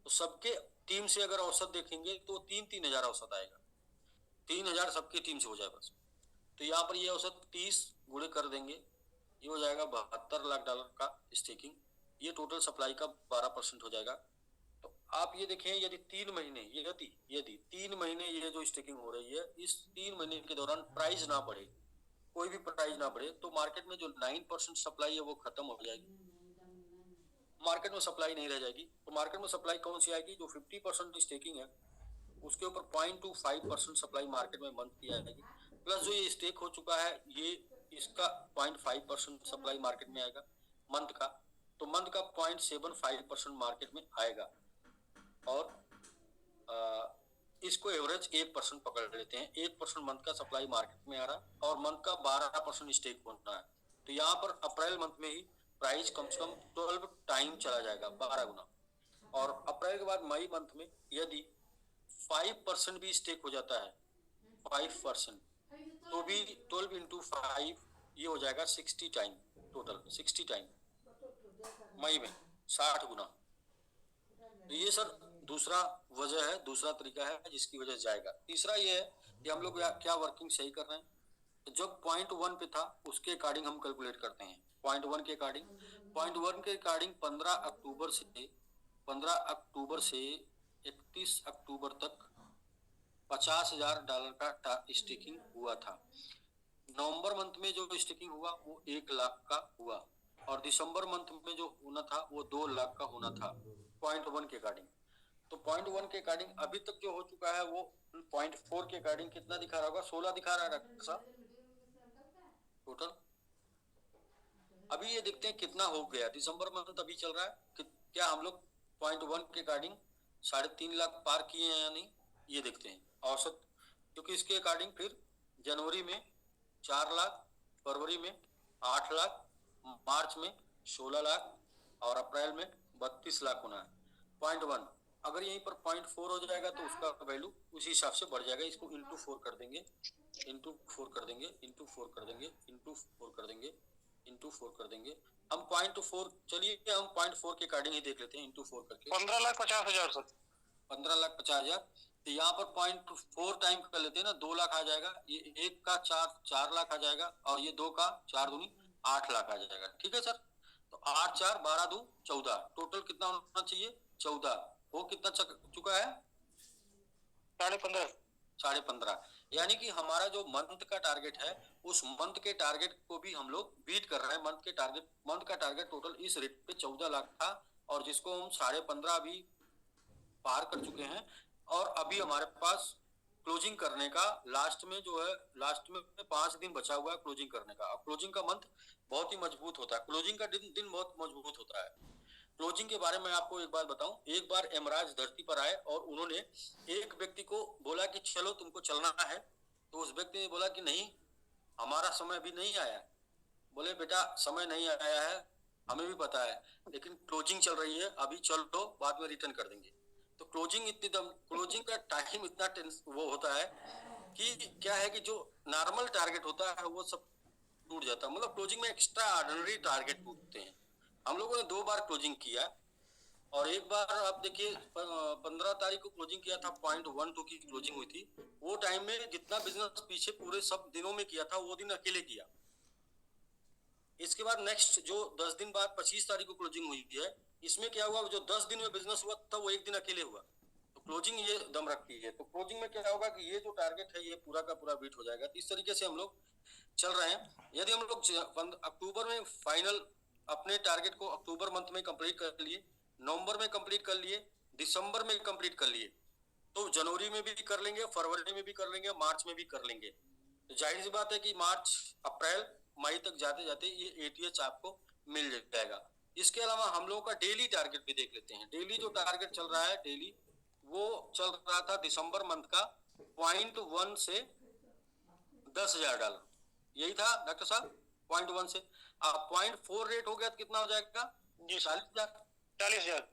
तो सबके टीम से अगर औसत देखेंगे तो 3-3 हजार औसत आएगा। 3,000 सबकी टीम से हो जाए बस, तो यहाँ पर ये औसत 30 गुणे कर देंगे, ये हो जाएगा $72 लाख का स्टेकिंग। ये टोटल सप्लाई का 12% हो जाएगा। तो आप ये देखें, यदि 3 महीने यदि 3 महीने ये जो स्टेकिंग हो रही है, इस 3 महीने के दौरान प्राइस ना बढ़े, कोई भी प्राइस ना बढ़े, तो मार्केट में जो 9% सप्लाई है वो खत्म हो जाएगी। मार्केट में सप्लाई नहीं रह जाएगी। तो मार्केट में सप्लाई कौन सी आएगी? जो 50% स्टेकिंग है उसके ऊपर 0.25% सप्लाई मार्केट में मंथ की आएगी, प्लस जो ये स्टेक हो चुका है ये इसका 0.5% सप्लाई मार्केट में आएगा मंथ का। तो मंथ का 0.75% मार्केट में आएगा, और इसको एवरेज 1% पकड़ लेते हैं। 1% मंथ का सप्लाई मार्केट में आ रहा और मंथ का 12% स्टेक होना है। तो यहाँ पर अप्रैल मंथ में ही प्राइस कम से कम 12 टाइम चला जाएगा, 12 गुना। और अप्रैल के बाद मई मंथ में यदि 5% भी स्टेक हो जाता है, 5%, तो भी 12 इंटू 5 ये हो जाएगा 60 टाइम, टोटल 60 टाइम मई में, 60 गुना। तो ये सर दूसरा वजह है, दूसरा तरीका है जिसकी वजह से जाएगा। तीसरा ये है कि हम लोग क्या वर्किंग सही कर रहे हैं। तो जब 0.1 पे था उसके अकॉर्डिंग हम कैलकुलेट करते हैं, 0.1 के अकॉर्डिंग, 0.1 के अकॉर्डिंग 15 अक्टूबर से 31 अक्टूबर तक $50,000 का स्टेकिंग हुआ था। नवंबर मंथ में जो स्टेकिंग हुआ वो 1 लाख का हुआ, और दिसंबर मंथ में जो होना था वो 2 लाख का होना था 0.1 के अकॉर्डिंग। तो 0.1 के अकॉर्डिंग अभी तक जो हो चुका है वो 0.4 के अकॉर्डिंग कितना दिखा रहा होगा? 16 दिखा रहा है टोटल। अभी ये देखते हैं कितना हो गया। दिसंबर मंथ अभी चल रहा है, क्या हम लोग 0.1 के अकॉर्डिंग 3.5 लाख पार किए हैं या नहीं, ये देखते हैं औसत। क्योंकि इसके अकॉर्डिंग फिर जनवरी में 4 लाख, फरवरी में 8 लाख, मार्च में 16 लाख और अप्रैल में 32 लाख होना है। 0.1 अगर यहीं पर 0.4 हो जाएगा तो उसका वैल्यू उसी हिसाब से बढ़ जाएगा। इसको इंटू 4 कर देंगे, इंटू 4 कर देंगे, इंटू 4 कर देंगे, इंटू 4 कर देंगे, इंटू 4 कर देंगे। हम 0.4, चलिए हम 0.4 के अकॉर्डिंग ही देख लेते हैं, इंटू 4 करके
15,50,000 सर।
15,50,000। तो यहाँ पर 0.4 टाइम कर लेते हैं ना, 2 लाख आ जाएगा। ये एक का 4 लाख आ जाएगा, और ये 2 का 4 दूनी 8 लाख आ जाएगा। ठीक है सर। तो 8 4 12 2 14, टोटल कितना होना चाहिए? 14। वो कितना चुका है?
15.5।
15.5। यानी कि हमारा जो मंथ का टारगेट है उस मंथ के टारगेट को भी हम लोग बीट कर रहे हैं। मंथ का टारगेट टोटल इस रेट पे 14 लाख था, और जिसको हम 15.5 अभी पार कर चुके हैं। और अभी हमारे पास क्लोजिंग करने का लास्ट में जो है, लास्ट में 5 दिन बचा हुआ है क्लोजिंग करने का। और क्लोजिंग का मंथ बहुत ही मजबूत होता है, क्लोजिंग का दिन बहुत मजबूत होता है। क्लोजिंग के बारे में आपको एक बात बताऊं, एक बार यमराज धरती पर आए और उन्होंने एक व्यक्ति को बोला कि चलो तुमको चलना है, तो उस व्यक्ति ने बोला कि नहीं, हमारा समय अभी नहीं आया। बोले बेटा समय नहीं आया है, हमें भी पता है, लेकिन क्लोजिंग चल रही है, अभी चलो बाद में रिटर्न कर देंगे। तो क्लोजिंग का टाइम इतना वो होता है कि क्या है कि जो नॉर्मल टारगेट होता है वो सब टूट जाता है। मतलब क्लोजिंग में एक्स्ट्रा ऑर्डिनरी टारगेट टूटते हैं। हम लोगों ने 2 बार क्लोजिंग किया, और एक बार आप देखिए 15 तारीख को क्लोजिंग किया था, 0.12 की क्लोजिंग हुई थी। वो टाइम में जितना बिजनेस पीछे पूरे सब दिनों में किया था वो दिन अकेले किया। इसके बाद नेक्स्ट जो 10 दिन बाद 25 तारीख को क्लोजिंग हुई है, इसमें क्या हुआ, जो 10 दिन में बिजनेस हुआ था वो एक दिन अकेले हुआ। तो क्लोजिंग ये दम रखती है। तो क्लोजिंग में क्या होगा कि ये जो टारगेट है ये पूरा का पूरा बीट हो जाएगा। तो इस तरीके से हम लोग चल रहे हैं। यदि हम लोग अक्टूबर में फाइनल अपने टारगेट को अक्टूबर मंथ में कंप्लीट कर लिए, नवंबर में कंप्लीट कर लिए, दिसंबर में कंप्लीट कर लिए, तो जनवरी में भी कर लेंगे, फरवरी में भी कर लेंगे, मार्च में भी कर लेंगे। तो जाहिर सी बात है कि मार्च, अप्रैल, मई तक जाते जाते ये एटीएच आपको मिल जाएगा। इसके अलावा हम लोगों का डेली टारगेट भी देख लेते हैं। डेली जो टारगेट चल रहा है डेली, वो चल रहा था दिसंबर मंथ का 0.1 से $10,000, यही था डॉक्टर साहब। 0.1 से 0.4 रेट हो गया तो कितना हो जाएगा?
जी
40,000।
40,000।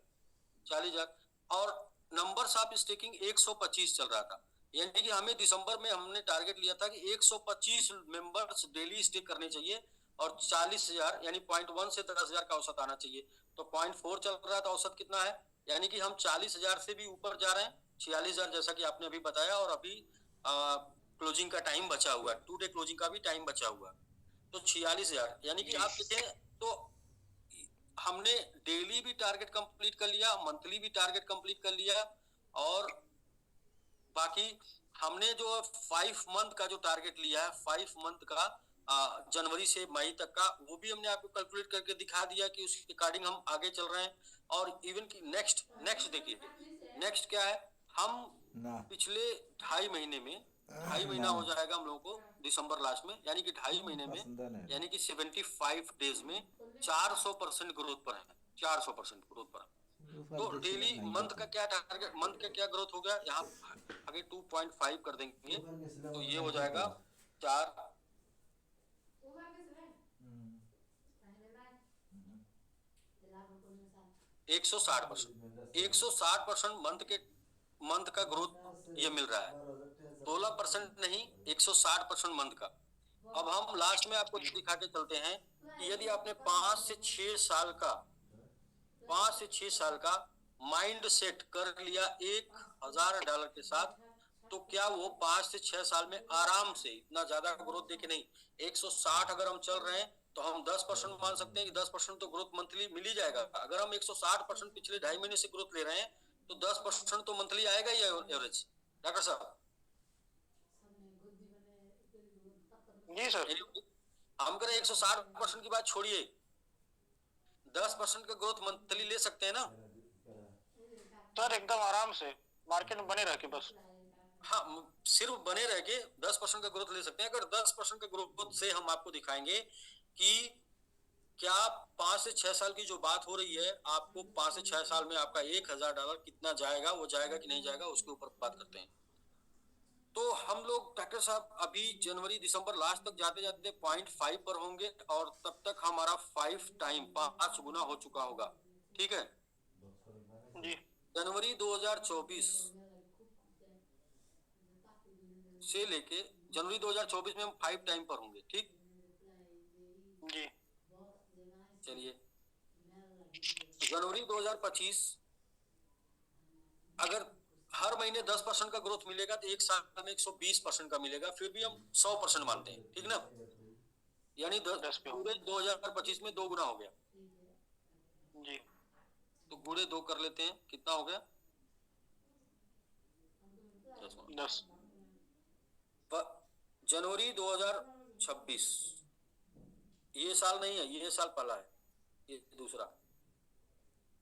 40,000। और नंबर्स ऑफ स्टेकिंग 125 चल रहा था। यानी कि हमें दिसंबर में हमने टारगेट लिया था कि 125 मेंबर्स डेली स्टेक करने चाहिए, और 40,000 यानी 0.1 से 10,000 का औसत आना चाहिए। तो 0.4 चल रहा था, औसत कितना है? यानी कि हम 40,000 से भी ऊपर जा रहे हैं, 46,000 जैसा कि आपने अभी बताया। और अभी क्लोजिंग का टाइम बचा हुआ है, 2 डे क्लोजिंग का भी टाइम बचा हुआ है। तो 46,000 यानी कि आप देखें तो हमने डेली भी टारगेट कंप्लीट कर लिया, मंथली भी टारगेट कंप्लीट कर लिया, और बाकी हमने जो 5 मंथ का जो टारगेट लिया है, 5 मंथ का जनवरी से मई तक का, वो भी हमने आपको कैलकुलेट करके दिखा दिया कि उसके अकॉर्डिंग हम आगे चल रहे हैं। और इवन की नेक्स्ट नेक्स्ट देखिए, नेक्स्ट क्या है, हम
ना
पिछले 2.5 महीने में, 2.5 महीना हो जाएगा हम लोगों को दिसंबर लास्ट में, यानी कि 2.5 महीने में,
पसंद है
यानी कि 75 डेज में 400% ग्रोथ पर है, 400% ग्रोथ पर है। तो डेली मंथ का क्या टारगेट, मंथ का क्या ग्रोथ हो गया, यहाँ आगे 2.5 कर देंगे तो ये हो जाएगा 4, 160%, 160% मंथ का ग्रोथ ये मिल रहा है, 16% नहीं, 160% मंथ का। अब हम लास्ट में आपको दिखा के चलते हैं कि यदि आपने 5 से 6 साल का माइंड सेट कर लिया $1,000 के साथ, तो क्या वो 5 से 6 साल में आराम से, इतना ज्यादा ग्रोथ देखे नहीं, 160 अगर हम चल रहे हैं तो हम 10% मान सकते हैं कि 10% तो ग्रोथ मंथली मिल ही जाएगा। अगर हम 160% पिछले 2.5 महीने से ग्रोथ ले रहे हैं तो 10% तो मंथली आएगा ही एवरेज, डॉक्टर साहब।
जी सर।
हम करें 160% की बात छोड़िए, 10% का ग्रोथ मंथली ले सकते हैं ना
सर एकदम आराम से मार्केट में बने रह के बस।
हाँ, सिर्फ बने रह के 10% का ग्रोथ ले सकते हैं। अगर 10% का ग्रोथ से हम आपको दिखाएंगे कि क्या 5 से 6 साल की जो बात हो रही है, आपको 5 से 6 साल में आपका $1,000 कितना जाएगा, वो जाएगा कि नहीं जाएगा, उसके ऊपर बात करते हैं। तो हम लोग डॉक्टर साहब अभी जनवरी दिसंबर लास्ट तक जाते जाते 0.5 पर होंगे, और तब तक हमारा 5 गुना हो चुका होगा, ठीक है।
जी
जनवरी 2024 से लेके जनवरी 2024 में हम 5 टाइम पर होंगे, ठीक।
जी
चलिए, जनवरी 2025 अगर हर महीने 10% का ग्रोथ मिलेगा तो एक साल में 120% का मिलेगा, फिर भी हम 100% मानते हैं, ठीक ना। यानी पूरे 2025 में 2 गुना हो गया।
जी
तो गुणे 2 कर लेते हैं, कितना हो गया,
10।
जनवरी 2026, ये साल नहीं है, ये साल पहला है, ये दूसरा,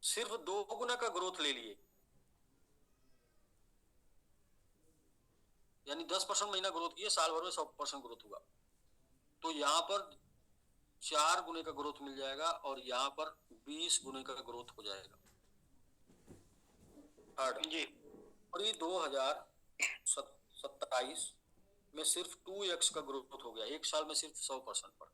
सिर्फ 2 गुना का ग्रोथ ले लिए, यानी 10% महीना ग्रोथ किए, साल भर में 100% ग्रोथ हुआ। तो यहाँ पर 4 गुने का ग्रोथ मिल जाएगा और यहाँ पर 20 गुने का ग्रोथ हो जाएगा।
जी
और ये 2027 में सिर्फ 2x का ग्रोथ हो गया, एक साल में सिर्फ 100% पर।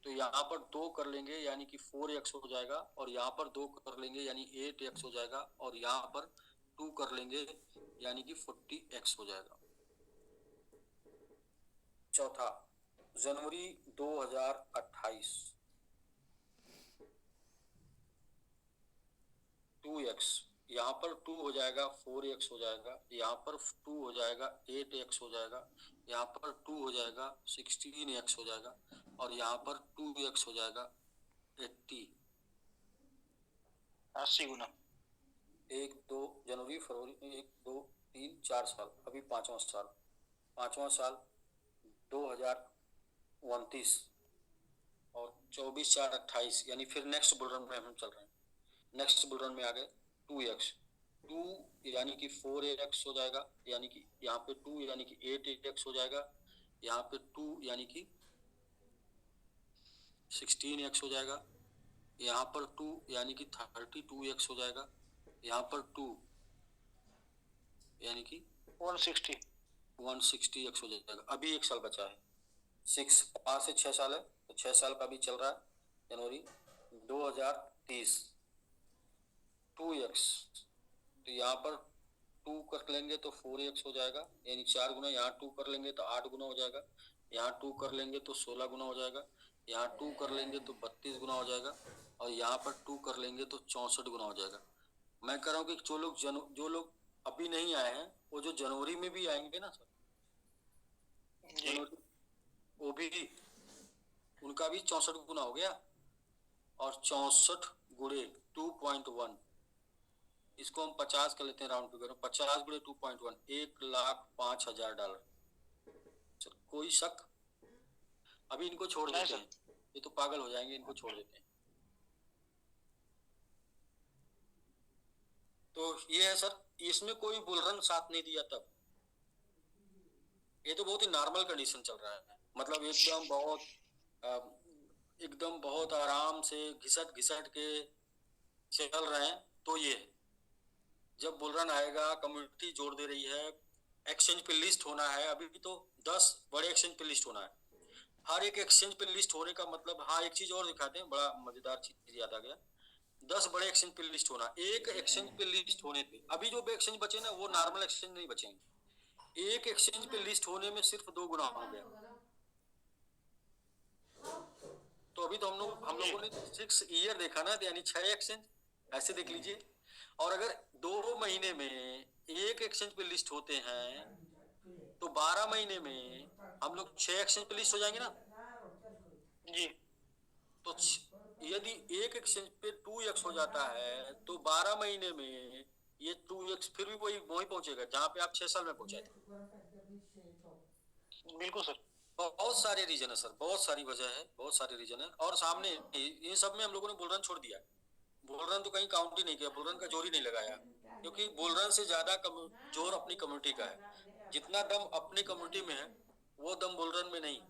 तो यहाँ पर 2 कर लेंगे यानी कि 4x हो जाएगा, और यहाँ पर 2 कर लेंगे यानी 8x हो जाएगा, और यहाँ पर 2 कर लेंगे यानी कि 40x हो जाएगा। चौथा, जनवरी 2028 2x, यहाँ पर 2 हो जाएगा, 4x हो जाएगा, यहाँ पर 2 हो जाएगा, 8x हो जाएगा, यहाँ पर 2 हो जाएगा, 16x हो जाएगा, और यहाँ पर 2x हो जाएगा,
80 गुना।
1 2 जनवरी फरवरी 1 2 3 4 साल, अभी 5वां साल 2029 और 24 4 28, यानी फिर नेक्स्ट बुल रन में हम चल रहे हैं। नेक्स्ट बुल रन में आ गए 2x, 2 यानी कि 4x हो जाएगा, यानी कि यहाँ पे 2 यानी कि 8x हो जाएगा, यहाँ पे 2 यानी कि 16x हो जाएगा, यहाँ पर 2 यानी कि 32x हो जाएगा, यहाँ पर 2 यानी कि 160x हो जाएगा। अभी 1 साल बचा है, 5 से 6 साल है, तो 6 साल का भी चल रहा है। जनवरी 2030 2x, तो यहाँ पर 2 कर लेंगे तो 4x हो जाएगा, यानी 4 गुना, यहाँ 2 कर लेंगे तो 8 गुना हो जाएगा, यहाँ 2 कर लेंगे तो 16 गुना हो जाएगा, यहाँ 2 कर लेंगे तो 32 गुना हो जाएगा, और यहाँ पर 2 कर लेंगे तो 64 गुना हो जाएगा। मैं कह रहा हूँ कि जो लोग अभी नहीं आए हैं, वो जो जनवरी में भी आएंगे ना सर, जनवरी, वो भी, उनका भी 64 गुना हो गया, और 64 गुणे 2.1, इसको हम 50 कर लेते हैं, राउंड फिगर, 50 गुणे 2.1, $1,05,000। कोई शक? अभी इनको छोड़
नहीं
देते
सर।
हैं, ये तो पागल हो जाएंगे, इनको छोड़ देते हैं। तो ये है सर, इसमें कोई बुलरन साथ नहीं दिया तब। ये तो बहुत ही नॉर्मल कंडीशन चल रहा है, मतलब एकदम बहुत आराम से घिसट घिसट के चल रहे हैं। तो ये है, जब बुलरन आएगा, कम्युनिटी जोड़ दे रही है, एक्सचेंज पे लिस्ट होना है, अभी भी तो 10 बड़े एक्सचेंज पे लिस्ट होना है। हर एक एक्सचेंज पे लिस्ट होने का मतलब, हाँ एक चीज और दिखाते हैं, बड़ा मजेदार चीज याद आ गया। 10 बड़े एक्सचेंज पे लिस्ट होना, एक एक्सचेंज पे लिस्ट होने पे, अभी जो भी एक्सचेंज बचे ना वो नॉर्मल एक्सचेंज नहीं बचेंगे, एक एक्सचेंज पे लिस्ट होने में सिर्फ 2 गुना हो गया। तो अभी तो हम
जी
लोगों ने 6 ईयर देखा ना, यानी 6 एक्सचेंज, ऐसे देख लीजिए। और अगर 2 महीने में एक एक्सचेंज पे लिस्ट होते हैं, तो 12 महीने में हम लोग 6 एक्सचेंज पे लिस्ट हो जाएंगे ना।
जी
तो यदि एक एक्सचेंज पे 2x हो जाता है, तो 12 महीने में ये 2x फिर भी वही वही पहुंचेगा जहां पे आप 6 साल में पहुंचाए थे।
बिल्कुल सर।
बहुत सारे रीजन है सर, बहुत सारी वजह है, बहुत सारे रीजन है। और सामने ये सब में हम लोगों ने बुलरन छोड़ दिया। बुलरन तो कहीं काउंट ही नहीं किया, बुलरन का जोर ही नहीं लगाया, क्योंकि बुलरन से ज्यादा जोर अपनी कम्युनिटी का है। जितना दम अपनी कम्युनिटी में है, वो दम बुलरन में नहीं।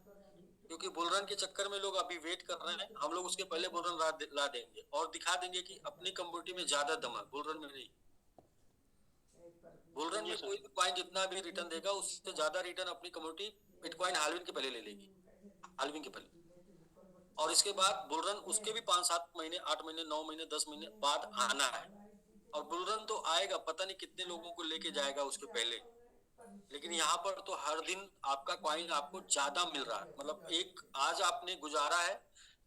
क्योंकि बुलरन के चक्कर में लोग अभी वेट कर रहे हैं, हम लोग उसके पहले बुलरन ला देंगे और दिखा देंगे कि अपनी कम्युनिटी में ज्यादा दम है, बुलरन में नहीं। बुलरन
जी
में
सर।
कोई भी कॉइन जितना भी रिटर्न देगा, उससे ज्यादा रिटर्न अपनी कम्युनिटी बिटकॉइन हाल्विंग के पहले ले लेगी, हाल्विंग के पहले। और इसके बाद बुलरन उसके भी 5-7 महीने, 8 महीने, 9 महीने, 10 महीने बाद आना है। और बुलरन तो आएगा, पता नहीं कितने लोगों को लेके जाएगा उसके पहले। लेकिन यहाँ पर तो हर दिन आपका कॉइन आपको ज्यादा मिल रहा है, मतलब एक आज आपने गुजारा है,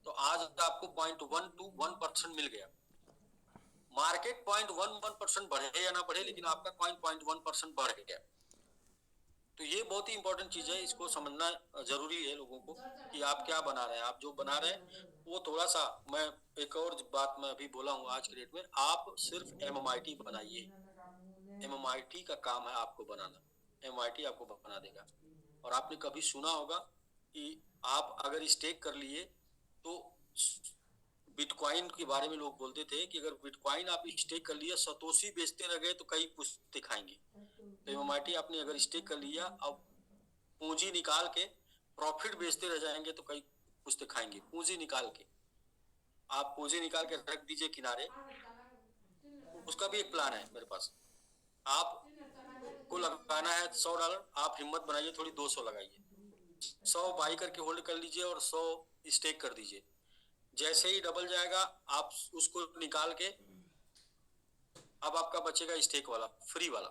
तो आज आपको 0.121% मिल गया। मार्केट 0.11% बढ़े या ना बढ़े, लेकिन आपका कॉइन 0.1% बढ़ गया। तो ये बहुत ही इंपॉर्टेंट चीज है, इसको समझना जरूरी है लोगों को कि आप क्या बना रहे हैं। आप जो बना रहे हैं वो थोड़ा सा, मैं एक और बात मैं अभी बोला हूँ आज के डेट में, आप सिर्फ एमएमआईटी बनाइए। एमएमआईटी का काम है आपको बनाना, एमआईटी आपको बना देगा। और आपने कभी सुना होगा कि आप अगर स्टेक कर लिए, तो बिटकॉइन के बारे में लोग बोलते थे कि अगर बिटकॉइन आप स्टेक कर लिया, सतोशी बेचते रह गए तो कई पुश्ते खाएंगे। तो एमएमआईटी आपने अगर स्टेक कर लिया, अब पूंजी निकाल के प्रॉफिट बेचते रह जाएंगे तो कई पुश्ते खाएंगे। पूंजी निकाल के, आप पूंजी निकाल के रख दीजिए किनारे, उसका भी एक प्लान है मेरे पास। आप को लगाना है $100, आप हिम्मत बनाइए थोड़ी, 200 लगाइए, 100 बाई करके होल्ड कर लीजिए और 100 स्टेक कर दीजिए। जैसे ही डबल जाएगा, आप उसको निकाल के, अब आपका बचेगा स्टेक वाला, फ्री वाला,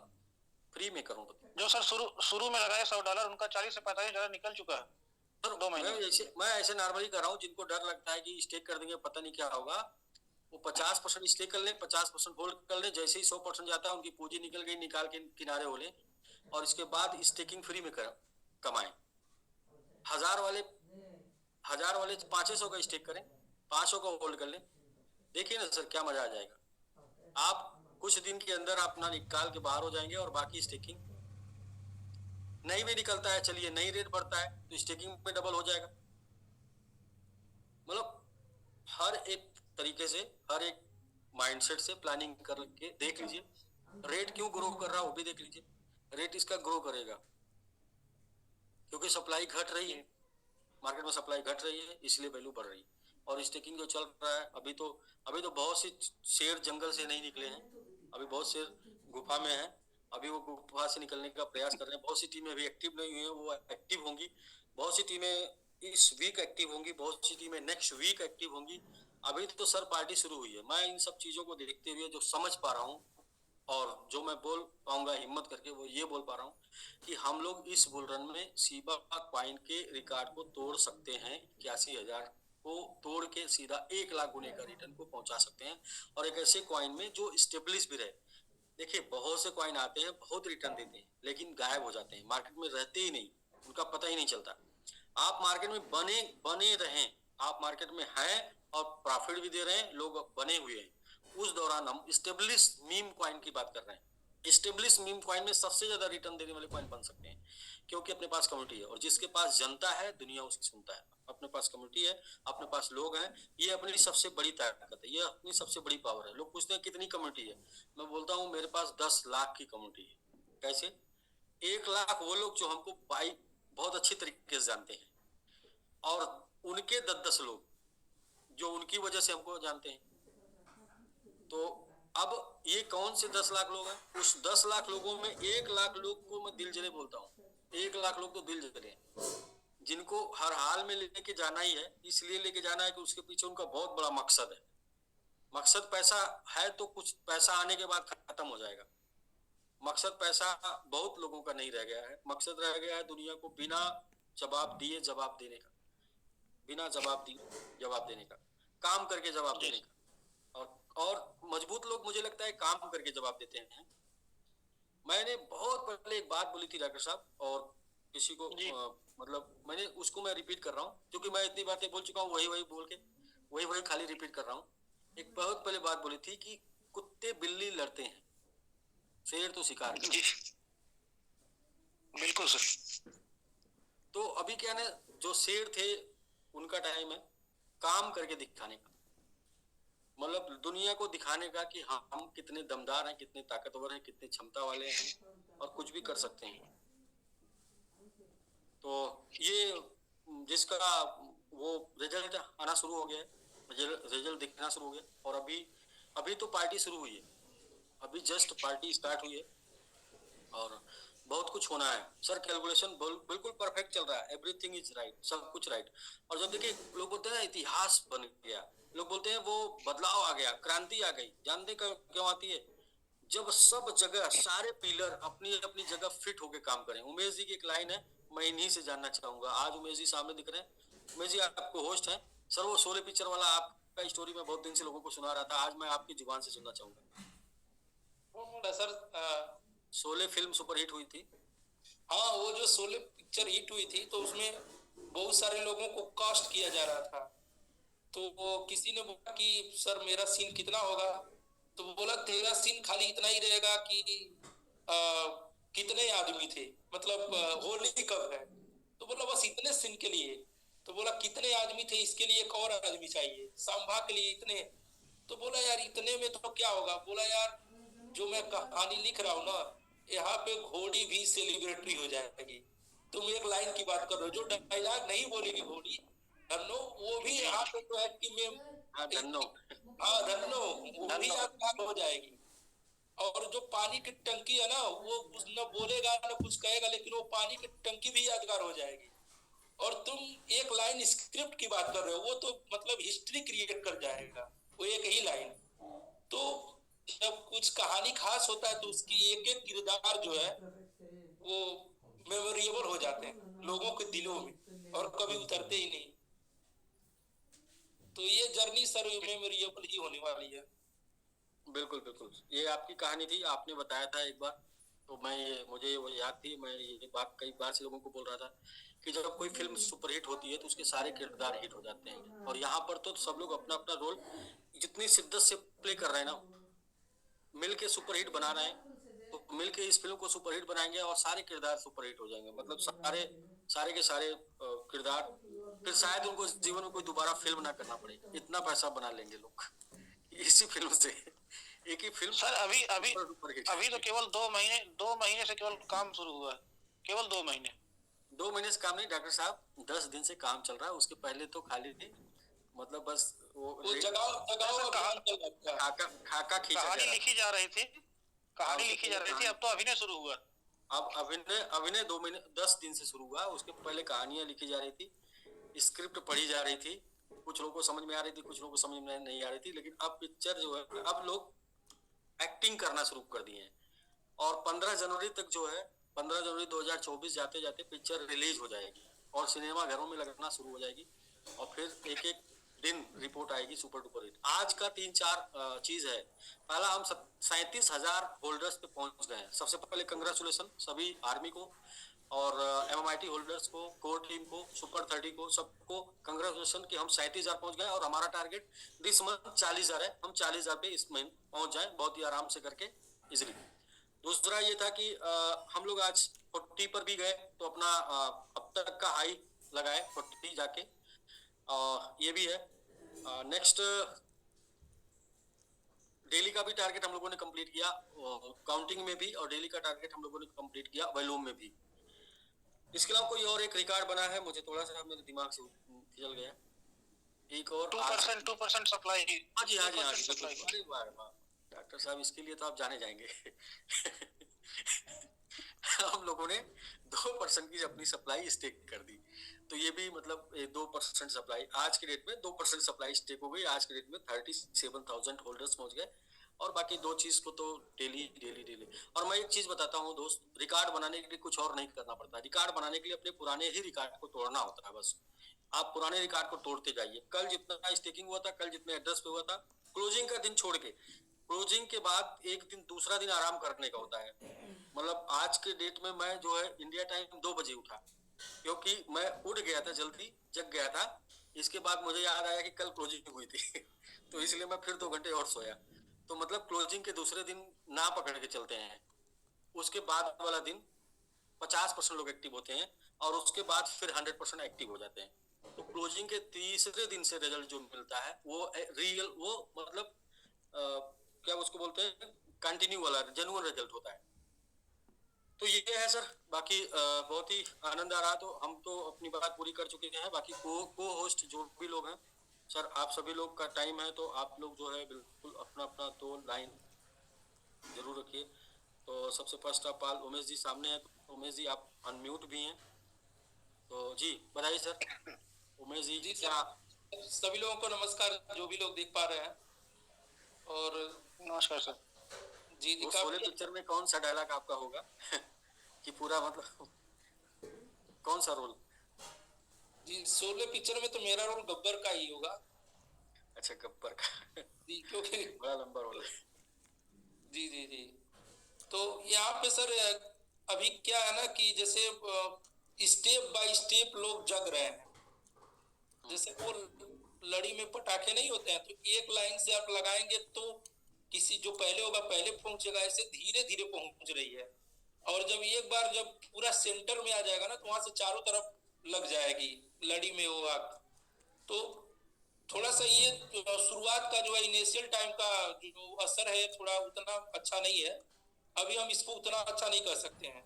फ्री में करूंगा।
जो सर शुरू शुरू में लगाए $100, उनका 40 से 45 हजार निकल चुका है
सर
2 महीने में।
मैं ऐसे नॉर्मली कर रहा हूँ, जिनको डर लगता है कि स्टेक कर देंगे पता नहीं क्या होगा, वो 50% स्टेक कर ले, 50% होल्ड कर ले। जैसे ही 100% जाता है, उनकी पूंजी निकल गई, निकाल के किनारे हो ले, और इसके बाद स्टेकिंग फ्री में कमाए। 1000 वाले 1000 वाले 500 का स्टेक करें, 500 का होल्ड कर ले। देखिए ना सर क्या मजा आ जाएगा। आप कुछ दिन के अंदर अपना निकाल के बाहर हो जाएंगे, और बाकी स्टेकिंग नहीं भी निकलता है, चलिए नहीं रेट बढ़ता है तो स्टेकिंग में डबल हो जाएगा। मतलब हर एक तरीके से, हर एक माइंडसेट से प्लानिंग करके देख लीजिए। रेट क्यों ग्रो कर रहा है वो भी देख लीजिए। रेट इसका ग्रो करेगा क्योंकि सप्लाई घट रही है, मार्केट में सप्लाई घट रही है, इसलिए वैल्यू बढ़ रही है। और स्टेकिंग जो चल रहा है, अभी तो बहुत सी शेर जंगल से नहीं निकले हैं, अभी बहुत शेर गुफा में है। अभी वो गुफा से निकलने का प्रयास कर रहे हैं। बहुत सी टीमें अभी एक्टिव नहीं हुई हैं, वो एक्टिव होंगी। बहुत सी टीमें इस वीक एक्टिव होंगी, बहुत सी टीमें नेक्स्ट वीक एक्टिव होंगी। अभी तो सर पार्टी शुरू हुई है। मैं इन सब चीजों को देखते हुए जो समझ पा रहा हूँ, और जो मैं बोल पाऊंगा हिम्मत करके, वो ये बोल पा रहा हूँ कि हम लोग इस बुल रन में सीबा कॉइन के रिकॉर्ड को तोड़ सकते हैं। 81,000 को तोड़ के सीधा 1 लाख गुने का रिटर्न को पहुंचा सकते हैं। और एक ऐसे कॉइन में जो स्टेब्लिश भी रहे। देखिए बहुत से कॉइन आते हैं, बहुत रिटर्न देते हैं, लेकिन गायब हो जाते हैं, मार्केट में रहते ही नहीं, उनका पता ही नहीं चलता। आप मार्केट में बने बने रहें, आप मार्केट में हैं और प्रॉफिट भी दे रहे हैं, लोग बने हुए हैं। उस दौरान हम स्टेब्लिश मीम कॉइन की बात कर रहे हैं। एस्टेब्लिश मीम कॉइन में सबसे ज्यादा रिटर्न देने वाले कॉइन बन सकते हैं, क्योंकि अपने पास कम्युनिटी है, और जिसके पास जनता है दुनिया उसकी सुनता है। अपने पास कम्युनिटी है, अपने पास लोग हैं, ये अपनी सबसे बड़ी ताकत है, ये अपनी सबसे बड़ी पावर है। लोग पूछते हैं कितनी कम्युनिटी है, मैं बोलता हूँ मेरे पास 10 लाख की कम्युनिटी है। कैसे? 1 लाख वो लोग जो हमको बाई बहुत अच्छी तरीके से जानते हैं, और उनके 10-10 लोग जो उनकी वजह से हमको जानते हैं। तो अब ये कौन से 10 लाख लोग हैं? उस 10 लाख लोगों में 1 लाख लोग को मैं दिल जले बोलता हूँ। 1 लाख लोग तो दिल जले हैं, जिनको हर हाल में लेके जाना ही है। इसलिए लेके जाना है कि उसके पीछे उनका बहुत बड़ा मकसद है। मकसद पैसा है तो कुछ पैसा आने के बाद खत्म हो जाएगा। मकसद पैसा बहुत लोगों का नहीं रह गया है, मकसद रह गया है दुनिया को बिना जवाब दिए जवाब देने का, बिना जवाब दिए जवाब देने का, काम करके जवाब देने का। और मजबूत लोग मुझे लगता है काम करके जवाब देते हैं। मैंने बहुत पहले एक बात बोली थी डॉक्टर साहब, और किसी को मतलब मैंने उसको मैं रिपीट कर रहा हूँ, क्योंकि मैं इतनी बातें बोल चुका हूँ, वही वही बोल के वही वही खाली रिपीट कर रहा हूँ। एक बहुत पहले बात बोली थी कि कुत्ते बिल्ली लड़ते हैं, शेर तो शिकार करते हैं।
बिल्कुल सर।
तो अभी क्या है, जो शेर थे उनका टाइम है काम करके दिखाने का, मतलब दुनिया को दिखाने का कि हाँ हम कितने दमदार हैं, कितने ताकतवर हैं, कितने क्षमता वाले हैं, और कुछ भी कर सकते हैं। तो ये जिसका वो रिजल्ट आना शुरू हो गया है, रिजल्ट दिखना शुरू हो गया। और अभी अभी तो पार्टी शुरू हुई है, अभी जस्ट पार्टी स्टार्ट हुई है, और बहुत कुछ होना है सर। कैलकुलेशन बिल्कुल परफेक्ट चल रहा है, एवरीथिंग इज राइट, सब कुछ राइट। और जब देखिए लोग बोलते हैं ना इतिहास बन गया, लोग बोलते हैं वो बदलाव आ गया, क्रांति आ गई, जानते क्यों आती है? जब सब जगह सारे पिलर अपनी अपनी जगह फिट होके काम करें। उमेश जी की एक लाइन है, मैं इन्हीं से जानना चाहूंगा। आज उमेश जी सामने दिख रहे हैं। उमेश जी आपको होस्ट है सर, वो शोले पिक्चर वाला आपका स्टोरी में बहुत दिन से लोगों को सुना रहा था, आज मैं आपकी जुबान से सुनना चाहूंगा।
वो सर
शोले फिल्म सुपरहिट हुई थी।
हाँ, वो जो शोले पिक्चर हिट हुई थी तो उसमें बहुत सारे लोगों को कास्ट किया जा रहा था। तो वो किसी ने बोला कि सर मेरा सीन कितना होगा, तो वो बोला तेरा सीन खाली इतना ही रहेगा कि आ, कितने आदमी थे, मतलब होली कब है, तो बोला बस इतने सीन के लिए। तो बोला कितने आदमी थे, इसके लिए एक और आदमी चाहिए, सांभा के लिए इतने। तो बोला यार इतने में तो क्या होगा, बोला यार जो मैं कहानी लिख रहा हूँ ना, यहाँ पे घोड़ी भी सेलिब्रिटी हो जाएगी। तुम एक लाइन की बात कर रहे हो, जो डायलॉग नहीं बोलेगी घोड़ी धन्नो, वो भी
जी
यहाँ पे तो है कि मैं
हाँ धन्नो।
हाँ धन्नो, वो भी यादगार हो जाएगी। और जो पानी की टंकी है ना, वो कुछ न बोलेगा न कुछ कहेगा, लेकिन वो पानी की टंकी भी यादगार हो जाएगी। और तुम एक लाइन स्क्रिप्ट की बात कर रहे हो, वो तो मतलब हिस्ट्री क्रिएट कर जाएगा, वो एक ही लाइन। तो जब कुछ कहानी खास होता है तो उसकी एक एक किरदार जो है वो मेमोरेबल हो जाते हैं लोगों के दिलों में, और कभी उतरते ही नहीं। तो ये जर्नी सर मेमोरेबल ही होने वाली है।
बिल्कुल बिल्कुल, ये आपकी कहानी थी, आपने बताया था एक बार, तो मैं ये मुझे वो याद थी। मैं ये बात कई बार से लोगों को बोल रहा था कि जब कोई फिल्म सुपरहिट होती है तो उसके सारे किरदार हिट हो जाते हैं, और यहाँ पर तो सब लोग अपना अपना रोल जितनी शिद्दत से प्ले कर रहे हैं ना, मिल के सुपरहिट बना रहे हैं। तो मिल के इस फिल्म को सुपरहिट बनाएंगे और सारे किरदार सुपरहिट हो जाएंगे, मतलब सारे सारे के सारे किरदार, फिर शायद उनको जीवन में कोई दोबारा फिल्म ना करना पड़े, इतना पैसा बना लेंगे लोग इसी फिल्म से। एक ही फिल्म
सर अभी अभी
सुपरहिट।
अभी तो केवल 2 महीने से केवल काम शुरू हुआ है, केवल 2 महीने।
2 महीने से काम नहीं डॉक्टर साहब, 10 दिन से काम चल रहा है। उसके पहले तो खाली थी, मतलब बस
वो जगाओ जगाओ अभियान चल रहा था।
खाका खाका खींचा जा
कहानी
रहा
लिखी जा रही थी, कहानी लिखी जा रही थी, अब तो अभिनय शुरू हुआ।
अब अभिनय अभिनय 2 महीने 10 दिन से शुरू हुआ। उसके पहले कहानियां लिखी जा रही थी, स्क्रिप्ट पढ़ी जा रही थी, कुछ लोगों को समझ में आ रही थी, कुछ लोगों को समझ में नहीं आ रही थी। लेकिन अब पिक्चर जो है, अब लोग एक्टिंग करना शुरू कर दिए हैं। और 15 जनवरी तक जो है, 15 जनवरी 2024 जाते जाते पिक्चर रिलीज हो जाएगी और सिनेमा घरों में लगना शुरू हो जाएगी। और फिर एक एक दिन रिपोर्ट आएगी सुपर डुपर हिट। आज का 3-4 चीज है। पहला, हम 37,000 होल्डर्स पे पहुंच गए हैं। सबसे पहले कंग्रेचुलेशन सभी आर्मी को और MMIT होल्डर्स को, कोर टीम को, सुपर 30 को, सबको कंग्रेचुलेशन कि हम 37,000 पहुंच गए। और हमारा टारगेट दिस मंथ 40,000 है, हम 40,000 पे इस महीने पहुंच जाए बहुत ही आराम से करके, इजिली। दूसरा ये था कि हम लोग आज 40 पर भी गए तो अपना अब तक का हाई लगाए 40 जाके, ये भी है। नेक्स्ट डेली का भी टारगेट हम लोगों ने कंप्लीट किया, काउंटिंग में भी, और डेली का टारगेट हम लोगों ने कंप्लीट किया वॉल्यूम में भी। इसके अलावा कोई और एक रिकॉर्ड बना है, मुझे थोड़ा सा मेरे दिमाग से निकल गया, एक और
2% सप्लाई।
हाँ जी हाँ जी हाँ जी,
सप्लाई।
अरे वाह वाह डॉक्टर साहब, इसके लिए तो आप जाने जाएंगे। हम लोगों ने 2% की अपनी सप्लाई स्टेक कर दी, तो ये भी मतलब 2% सप्लाई, आज की डेट में 2% सप्लाई स्टेक हो गई। आज की डेट में 37,000 होल्डर्स पहुंच गए, और बाकी दो चीज को तो डेली डेली डेली। और मैं एक चीज बताता हूँ दोस्त, रिकॉर्ड बनाने के लिए कुछ और नहीं करना पड़ता। रिकॉर्ड बनाने के लिए अपने पुराने ही रिकॉर्ड को तोड़ना होता है बस। आप पुराने रिकॉर्ड को तोड़ते जाइए। कल जितना स्टेकिंग हुआ था, कल जितने एड्रेस पे हुआ था, क्लोजिंग का दिन छोड़ के, क्लोजिंग के बाद एक दिन दूसरा दिन आराम करने का होता है। मतलब आज के डेट में मैं जो है इंडिया टाइम 2 बजे उठा, क्योंकि मैं उठ गया था, जल्दी जग गया था। इसके बाद मुझे याद आया कि कल क्लोजिंग हुई थी। तो इसलिए मैं फिर 2 घंटे और सोया। तो मतलब क्लोजिंग के दूसरे दिन ना पकड़ के चलते हैं, उसके बाद वाला दिन 50% लोग एक्टिव होते हैं, और उसके बाद फिर 100% एक्टिव हो जाते हैं। तो क्लोजिंग के तीसरे दिन से रिजल्ट जो मिलता है वो रियल, वो मतलब क्या उसको बोलते हैं, कंटिन्यू वाला जेन्युइन रिजल्ट होता है। तो ये है सर, बाकी बहुत ही आनंद आ रहा। तो हम तो अपनी बात पूरी कर चुके हैं, बाकी को होस्ट जो भी लोग हैं सर, आप सभी लोग का टाइम है, तो आप लोग जो है बिल्कुल अपना अपना 2 लाइन जरूर रखिए। तो सबसे first of all Umesh ji सामने हैं, तो उमेश जी आप अनम्यूट भी हैं, तो जी बताइए सर। उमेश जी
जी
क्या।
सर, सभी लोगों को नमस्कार, जो भी लोग देख पा रहे हैं। और
नमस्कार सर।
जी जी
वो शोले
काफी।
पिक्चर में कौन सा डायलॉग आपका होगा? कि पूरा मतलब कौन सा रोल?
जी शोले पिक्चर में तो मेरा रोल गब्बर का ही होगा।
अच्छा, गब्बर का।
जी क्योंकि
बड़ा लंबा रोल है।
जी जी जी। तो यहाँ पे सर अभी क्या है ना कि जैसे स्टेप बाय स्टेप लोग जग रहे हैं। जैसे वो लड़ी में पटाखे नहीं होते हैं, तो एक लाइन से आप लगाएंगे तो किसी जो पहले होगा पहले पहुंचेगा, ऐसे धीरे धीरे पहुंच रही है। और जब एक बार जब पूरा सेंटर में आ जाएगा ना, तो वहां से चारों तरफ लग जाएगी लड़ी में वो आग। तो थोड़ा सा ये शुरुआत का जो है इनिशियल टाइम का जो असर है थोड़ा उतना अच्छा नहीं है। अभी हम इसको उतना अच्छा नहीं कर सकते हैं,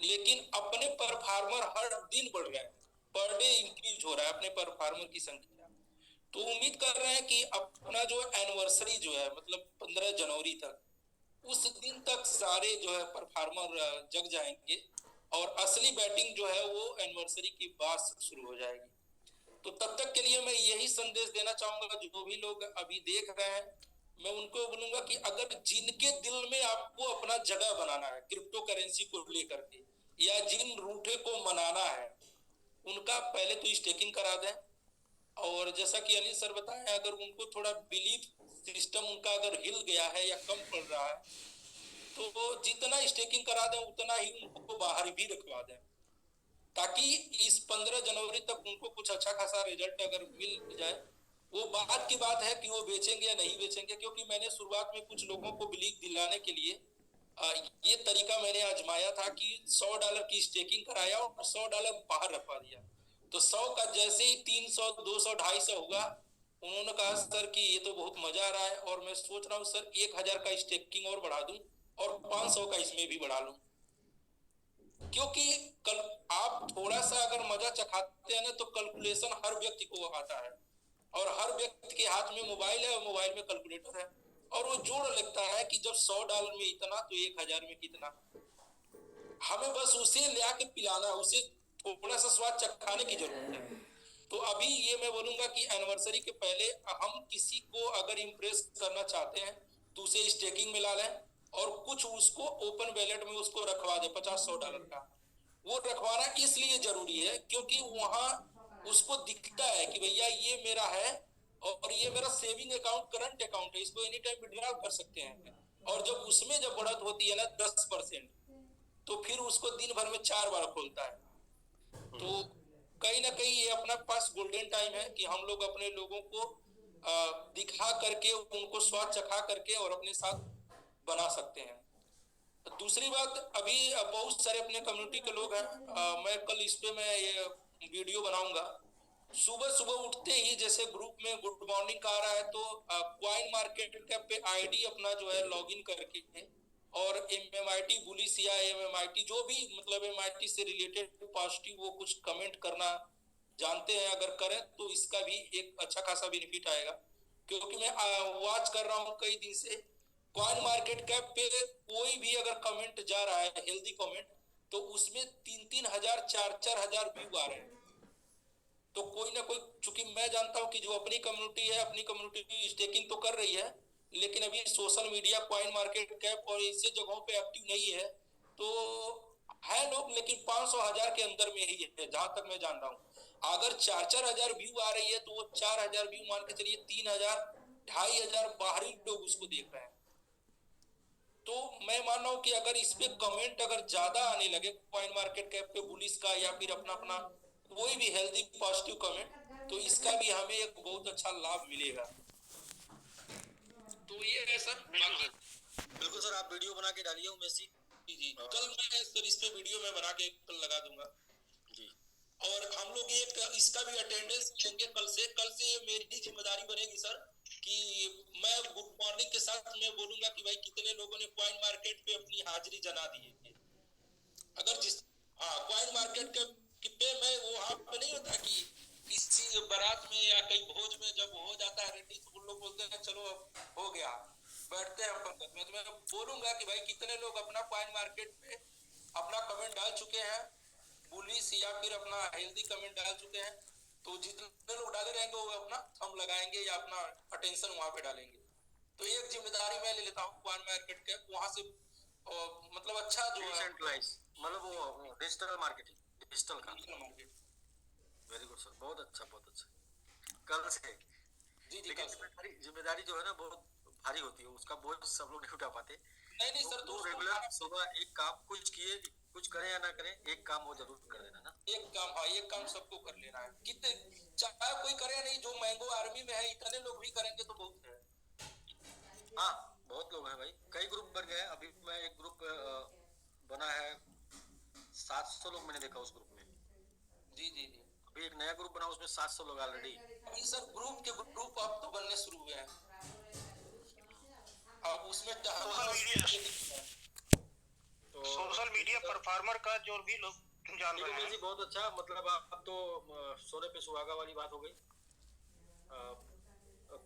लेकिन अपने परफार्मर हर दिन बढ़ रहे हैं, पर डे इंक्रीज हो रहा है अपने परफार्मर की संख्या। तो उम्मीद कर रहे हैं कि अपना जो एनिवर्सरी जो है मतलब 15 जनवरी तक, उस दिन तक सारे जो है परफार्मर जग जाएंगे, और असली बैटिंग जो है वो एनिवर्सरी के बाद शुरू हो जाएगी। तो तब तक के लिए मैं यही संदेश देना चाहूंगा, जो भी लोग अभी देख रहे हैं, मैं उनको बोलूंगा कि अगर जिनके दिल में आपको अपना जगह बनाना है क्रिप्टो करेंसी को लेकर के, या जिन रूठे को मनाना है, उनका पहले तो स्टेकिंग करा दें। और जैसा कि अनिल सर बताएं, अगर उनको थोड़ा बिलीफ सिस्टम उनका अगर हिल गया है या कम पड़ रहा है, तो जितना स्टेकिंग करा दें उतना ही उनको बाहर भी रखवा दें, ताकि इस 15 जनवरी तक उनको कुछ अच्छा खासा रिजल्ट अगर मिल जाए। वो बात की बात है कि वो बेचेंगे या नहीं बेचेंगे, क्योंकि मैंने शुरुआत में कुछ लोगों को बिलीव दिलाने के लिए ये तरीका मैंने आजमाया था कि $100 की स्टेकिंग कराया और $100 बाहर रखवा दिया। तो 100 का जैसे ही 300 200 250 हुआ, उन्होंने कहा सर कि ये तो बहुत मजा आ रहा है, और मैं सोच रहा हूँ सर 1000 का स्टेकिंग और बढ़ा दूं और 500 का इसमें भी बढ़ा लूं। क्योंकि कल आप थोड़ा सा अगर मजा चखाते हैं ना, तो कैलकुलेशन हर व्यक्ति को आता है, और हर व्यक्ति के हाथ में मोबाइल है और मोबाइल में कैलकुलेटर है, और वो जोड़ लगता है कि जब $100 में इतना तो 1000 में कितना। हमें बस उसे ले आके पिलाना, उसे थोड़ा सा स्वाद चखाने की जरूरत है। तो अभी ये मैं बोलूंगा कि एनिवर्सरी के पहले हम किसी को अगर इम्प्रेस करना चाहते हैं, तो उसे स्टेकिंग में ला लें, और कुछ उसको ओपन वैलेट में उसको रखवा दे $50-100 का। वो रखवाना इसलिए जरूरी है क्योंकि वहां उसको दिखता है कि भैया ये मेरा है, और ये मेरा सेविंग अकाउंट करंट अकाउंट है, इसको एनी टाइम विड्रॉ कर सकते हैं। और जब उसमें जब बढ़त होती है ना 10%, तो फिर उसको दिन भर में 4 बार खोलता है। तो कहीं ना कहीं ये अपना पास गोल्डन टाइम है कि हम लोग अपने लोगों को दिखा करके, उनको स्वाद चखा करके और अपने साथ बना सकते हैं। दूसरी बात, अभी बहुत सारे अपने कम्युनिटी के लोग हैं, मैं कल इस पे मैं ये वीडियो बनाऊंगा। सुबह सुबह उठते ही जैसे ग्रुप में गुड मॉर्निंग का आ रहा है, तो क्वाइन मार्केट कैप पे आईडी अपना जो है लॉगिन करके, और एमएमआईटी बुलिस या एमएमआईटी जो भी मतलब एमआईटी से रिलेटेड पॉजिटिव वो कुछ कमेंट करना जानते हैं, अगर करें तो इसका भी एक अच्छा खासा बेनिफिट आएगा। क्योंकि मैं वॉच कर रहा हूँ कई दिन से, कॉइन मार्केट कैप पे कोई भी अगर कमेंट जा रहा है हेल्दी कमेंट, तो उसमें 3-3 हजार 4-4 हजार व्यू आ रहे हैं। तो कोई ना कोई, चूंकि मैं जानता हूं कि जो अपनी कम्युनिटी है, अपनी कम्युनिटी स्टेकिंग तो कर रही है, लेकिन अभी social media coin market cap और ऐसे जगहों पे एक्टिव नहीं है। तो है लोग, लेकिन 500 हजार के अंदर में ही है जहां तक मैं जान रहा हूँ। अगर 4-4 हजार व्यू आ रही है, तो वो 4 हजार व्यू मान के चलिए 3 हजार 2,500 बाहरी लोग उसको देख रहे हैं। तो मैं मान रहा हूँ कि अगर इस पे कमेंट अगर ज्यादा आने लगे कॉइन मार्केट कैप पे बुलिस का, या फिर अपना अपना कोई भी हेल्दी पॉजिटिव कमेंट, तो इसका भी हमें एक बहुत अच्छा लाभ मिलेगा। तो ये है सर।
बिल्कुल
बाकी
सर।
बिल्कुल सर, आप वीडियो बना के डालिए उमेश जी।
जी, कल मैं सर इस पे वीडियो में बना के कल लगा दूंगा।
जी
और हम लोग एक इसका भी अटेंडेंस लेंगे कल से। कल से ये मेरी जिम्मेदारी बनेगी सर, कि मैं गुड मॉर्निंग के साथ मैं बोलूंगा कि भाई कितने लोगों ने क्वाइन मार्केट पे अपनी हाजिरी जमा दी है। अगर जिस, हाँ, क्वाइन मार्केट के पे मैं वहां पे नहीं होता कि किसी बारात में या कहीं भोज में जब हो जाता है रेडी, तो उन लोग बोलते हैं चलो अब हो गया, बैठते हैं पंगत में। तो मैं बोलूंगा कि भाई कितने लोग अपना क्वाइन मार्केट पे अपना कमेंट डाल चुके हैं पुलिस, या फिर अपना हेल्दी कमेंट डाल चुके हैं। तो जितने लोग डाले रहेंगे वो अपना थंब लगाएंगे या अपना अटेंशन वहां पे डालेंगे। तो एक जिम्मेदारी मैं ले लेता हूँ क्वाइन मार्केट के वहां से, मतलब अच्छा जो है
डिसेंट्रलाइज, मतलब वो डिजिटल मार्केटिंग, डिजिटल का।
मार्केट।
वेरी गुड सर, बहुत अच्छा बहुत अच्छा। कल से।
जी जी,
लेकिन
कल सर।
जिम्मेदारी जो है ना बहुत भारी होती है, उसका बोझ सब लोग नहीं उठा पाते।
नहीं नहीं
तो
सर, तो
वो
उसको
रेगुलर सुबह एक काम कुछ किए, कुछ करें या ना करें, एक काम वो जरूर कर देना ना।
एक काम, हाँ, एक काम सबको कर लेना है। कितने चाहे कोई करे नहीं, जो मैंगो आर्मी में है इतने लोग भी करेंगे तो बहुत है।
हाँ, बहुत लोग हैं भाई, कई ग्रुप बन गए हैं। अभी मैं एक ग्रुप बना है, 700 लोग मैंने देखा उस ग्रुप में।
जी जी जी।
अभी एक नया ग्रुप बना, उसमें 700 लोग ऑलरेडी।
अभी सर ग्रुप के ग्रुप अब तो बनने शुरू हुए हैं। अब उसमें
सोशल मीडिया
तो
सोशल मीडिया परफॉर्मर का जो भी लोग जान
ठीक है
रहे
उमेश
हैं।
जी, बहुत अच्छा। मतलब आप तो सोने पे सुहागा वाली बात हो गई।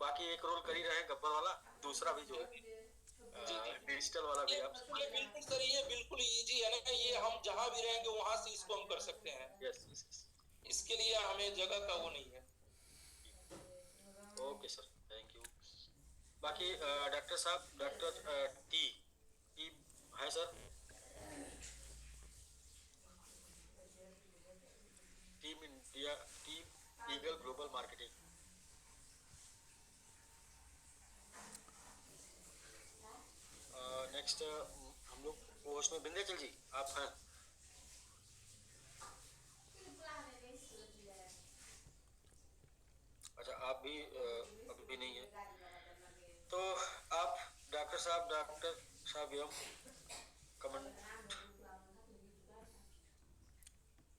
बाकी एक रोल कर ही रहे हैं गब्बर वाला, दूसरा भी जो है
जी जी।
डिजिटल वाला
ये
भी आप।
ये बिल्कुल सर, ये बिल्कुल इजी है ना, ये हम जहां भी रहेंगे वहां से इसको हम कर सकते हैं।
Yes yes yes.
इसके लिए हमें जगह का वो नहीं है।
Okay sir, thank you. बाकी डॉक्टर साहब, डॉक्टर टी टी है sir, team India, team eagle global marketing. Next हम लोग पोस्ट में विंध्याचल जी आप हैं। अच्छा, आप भी अभी भी नहीं है, तो आप डॉक्टर साहब एवं कमेंट।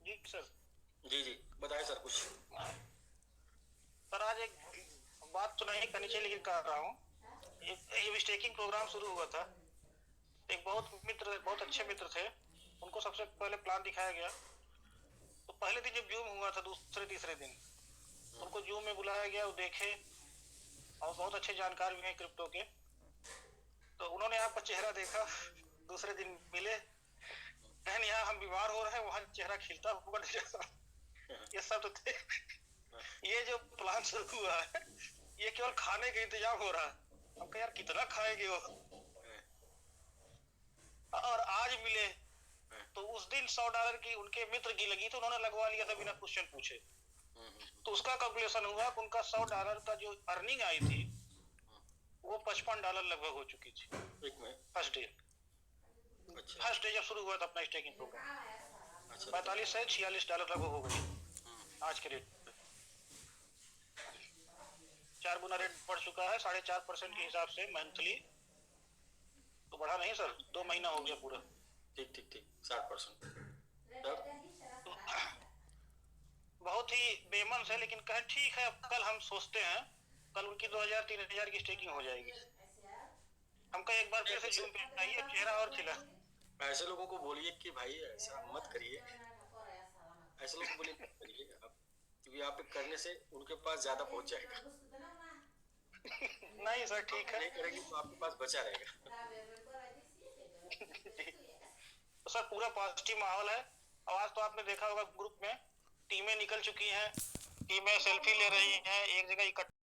जी सर।
जी जी, बताएं सर कुछ।
सर आज एक बात तो नहीं करनी चाहिए लेकिन कर रहा हूँ। एक स्टेकिंग प्रोग्राम शुरू हुआ था। एक बहुत अच्छे मित्र थे, उनको सबसे पहले प्लान दिखाया गया। तो पहले दिन जब जूम हुआ था, दूसरे तीसरे दिन उनको जूम में बुलाया गया, वो देखे और बहुत अच्छे जानकार भी हैं क्रिप्टो के। तो उन्होंने आपका चेहरा देखा, दूसरे दिन मिले, कहने यहाँ हम बीमार हो रहे हैं, वहाँ चेहरा खिलता हुआ ये सब तो थे। ये जो प्लान शुरू हुआ है, ये केवल खाने का इंतजाम हो रहा है। अब यार कितना खाएंगे वो। और आज मिले तो उस दिन $100 की उनके मित्र की लगी, तो उन्होंने लगवा लिया था बिना क्वेश्चन पूछे। तो उसका कैलकुलेशन हुआ कि उनका $100 का जो अर्निंग आई थी वो $55 लगभग हो चुकी थी
एक में।
First day.
अच्छा
फर्स्ट डे जब शुरू हुआ था अपना स्टेकिंग प्रोग्राम,
अच्छा।
45 से $46 लगभग हो गई आज के रेट पे। 4 गुना रेट बढ़ चुका है, 4.5% के हिसाब से मंथली तो बढ़ा नहीं सर, 2 महीना हो गया पूरा।
ठीक ठीक ठीक, 60%। तब
बहुत ही बेमन है, लेकिन कहे ठीक है, अब कल हम सोचते हैं, कल उनकी 2000-3000 की स्टेकिंग हो जाएगी। हमको एक बार फिर से जून पे आइए, चेहरा और खिला।
ऐसे लोगों को बोलिए कि भाई ऐसा मत करिए, ऐसे लोगों को बोलिए मत करिए अब, क्योंकि आप करने से उनके पास ज्यादा पहुंच जाएगा।
नहीं सर ठीक है।
नहीं करेंगे तो आपके पास बचा रहेगा।
तो सर पूरा पॉजिटिव माहौल है। आज तो आपने देखा होगा ग्रुप में टीमें निकल चुकी हैं, टीमें सेल्फी ले रही हैं, एक जगह इकट्ठा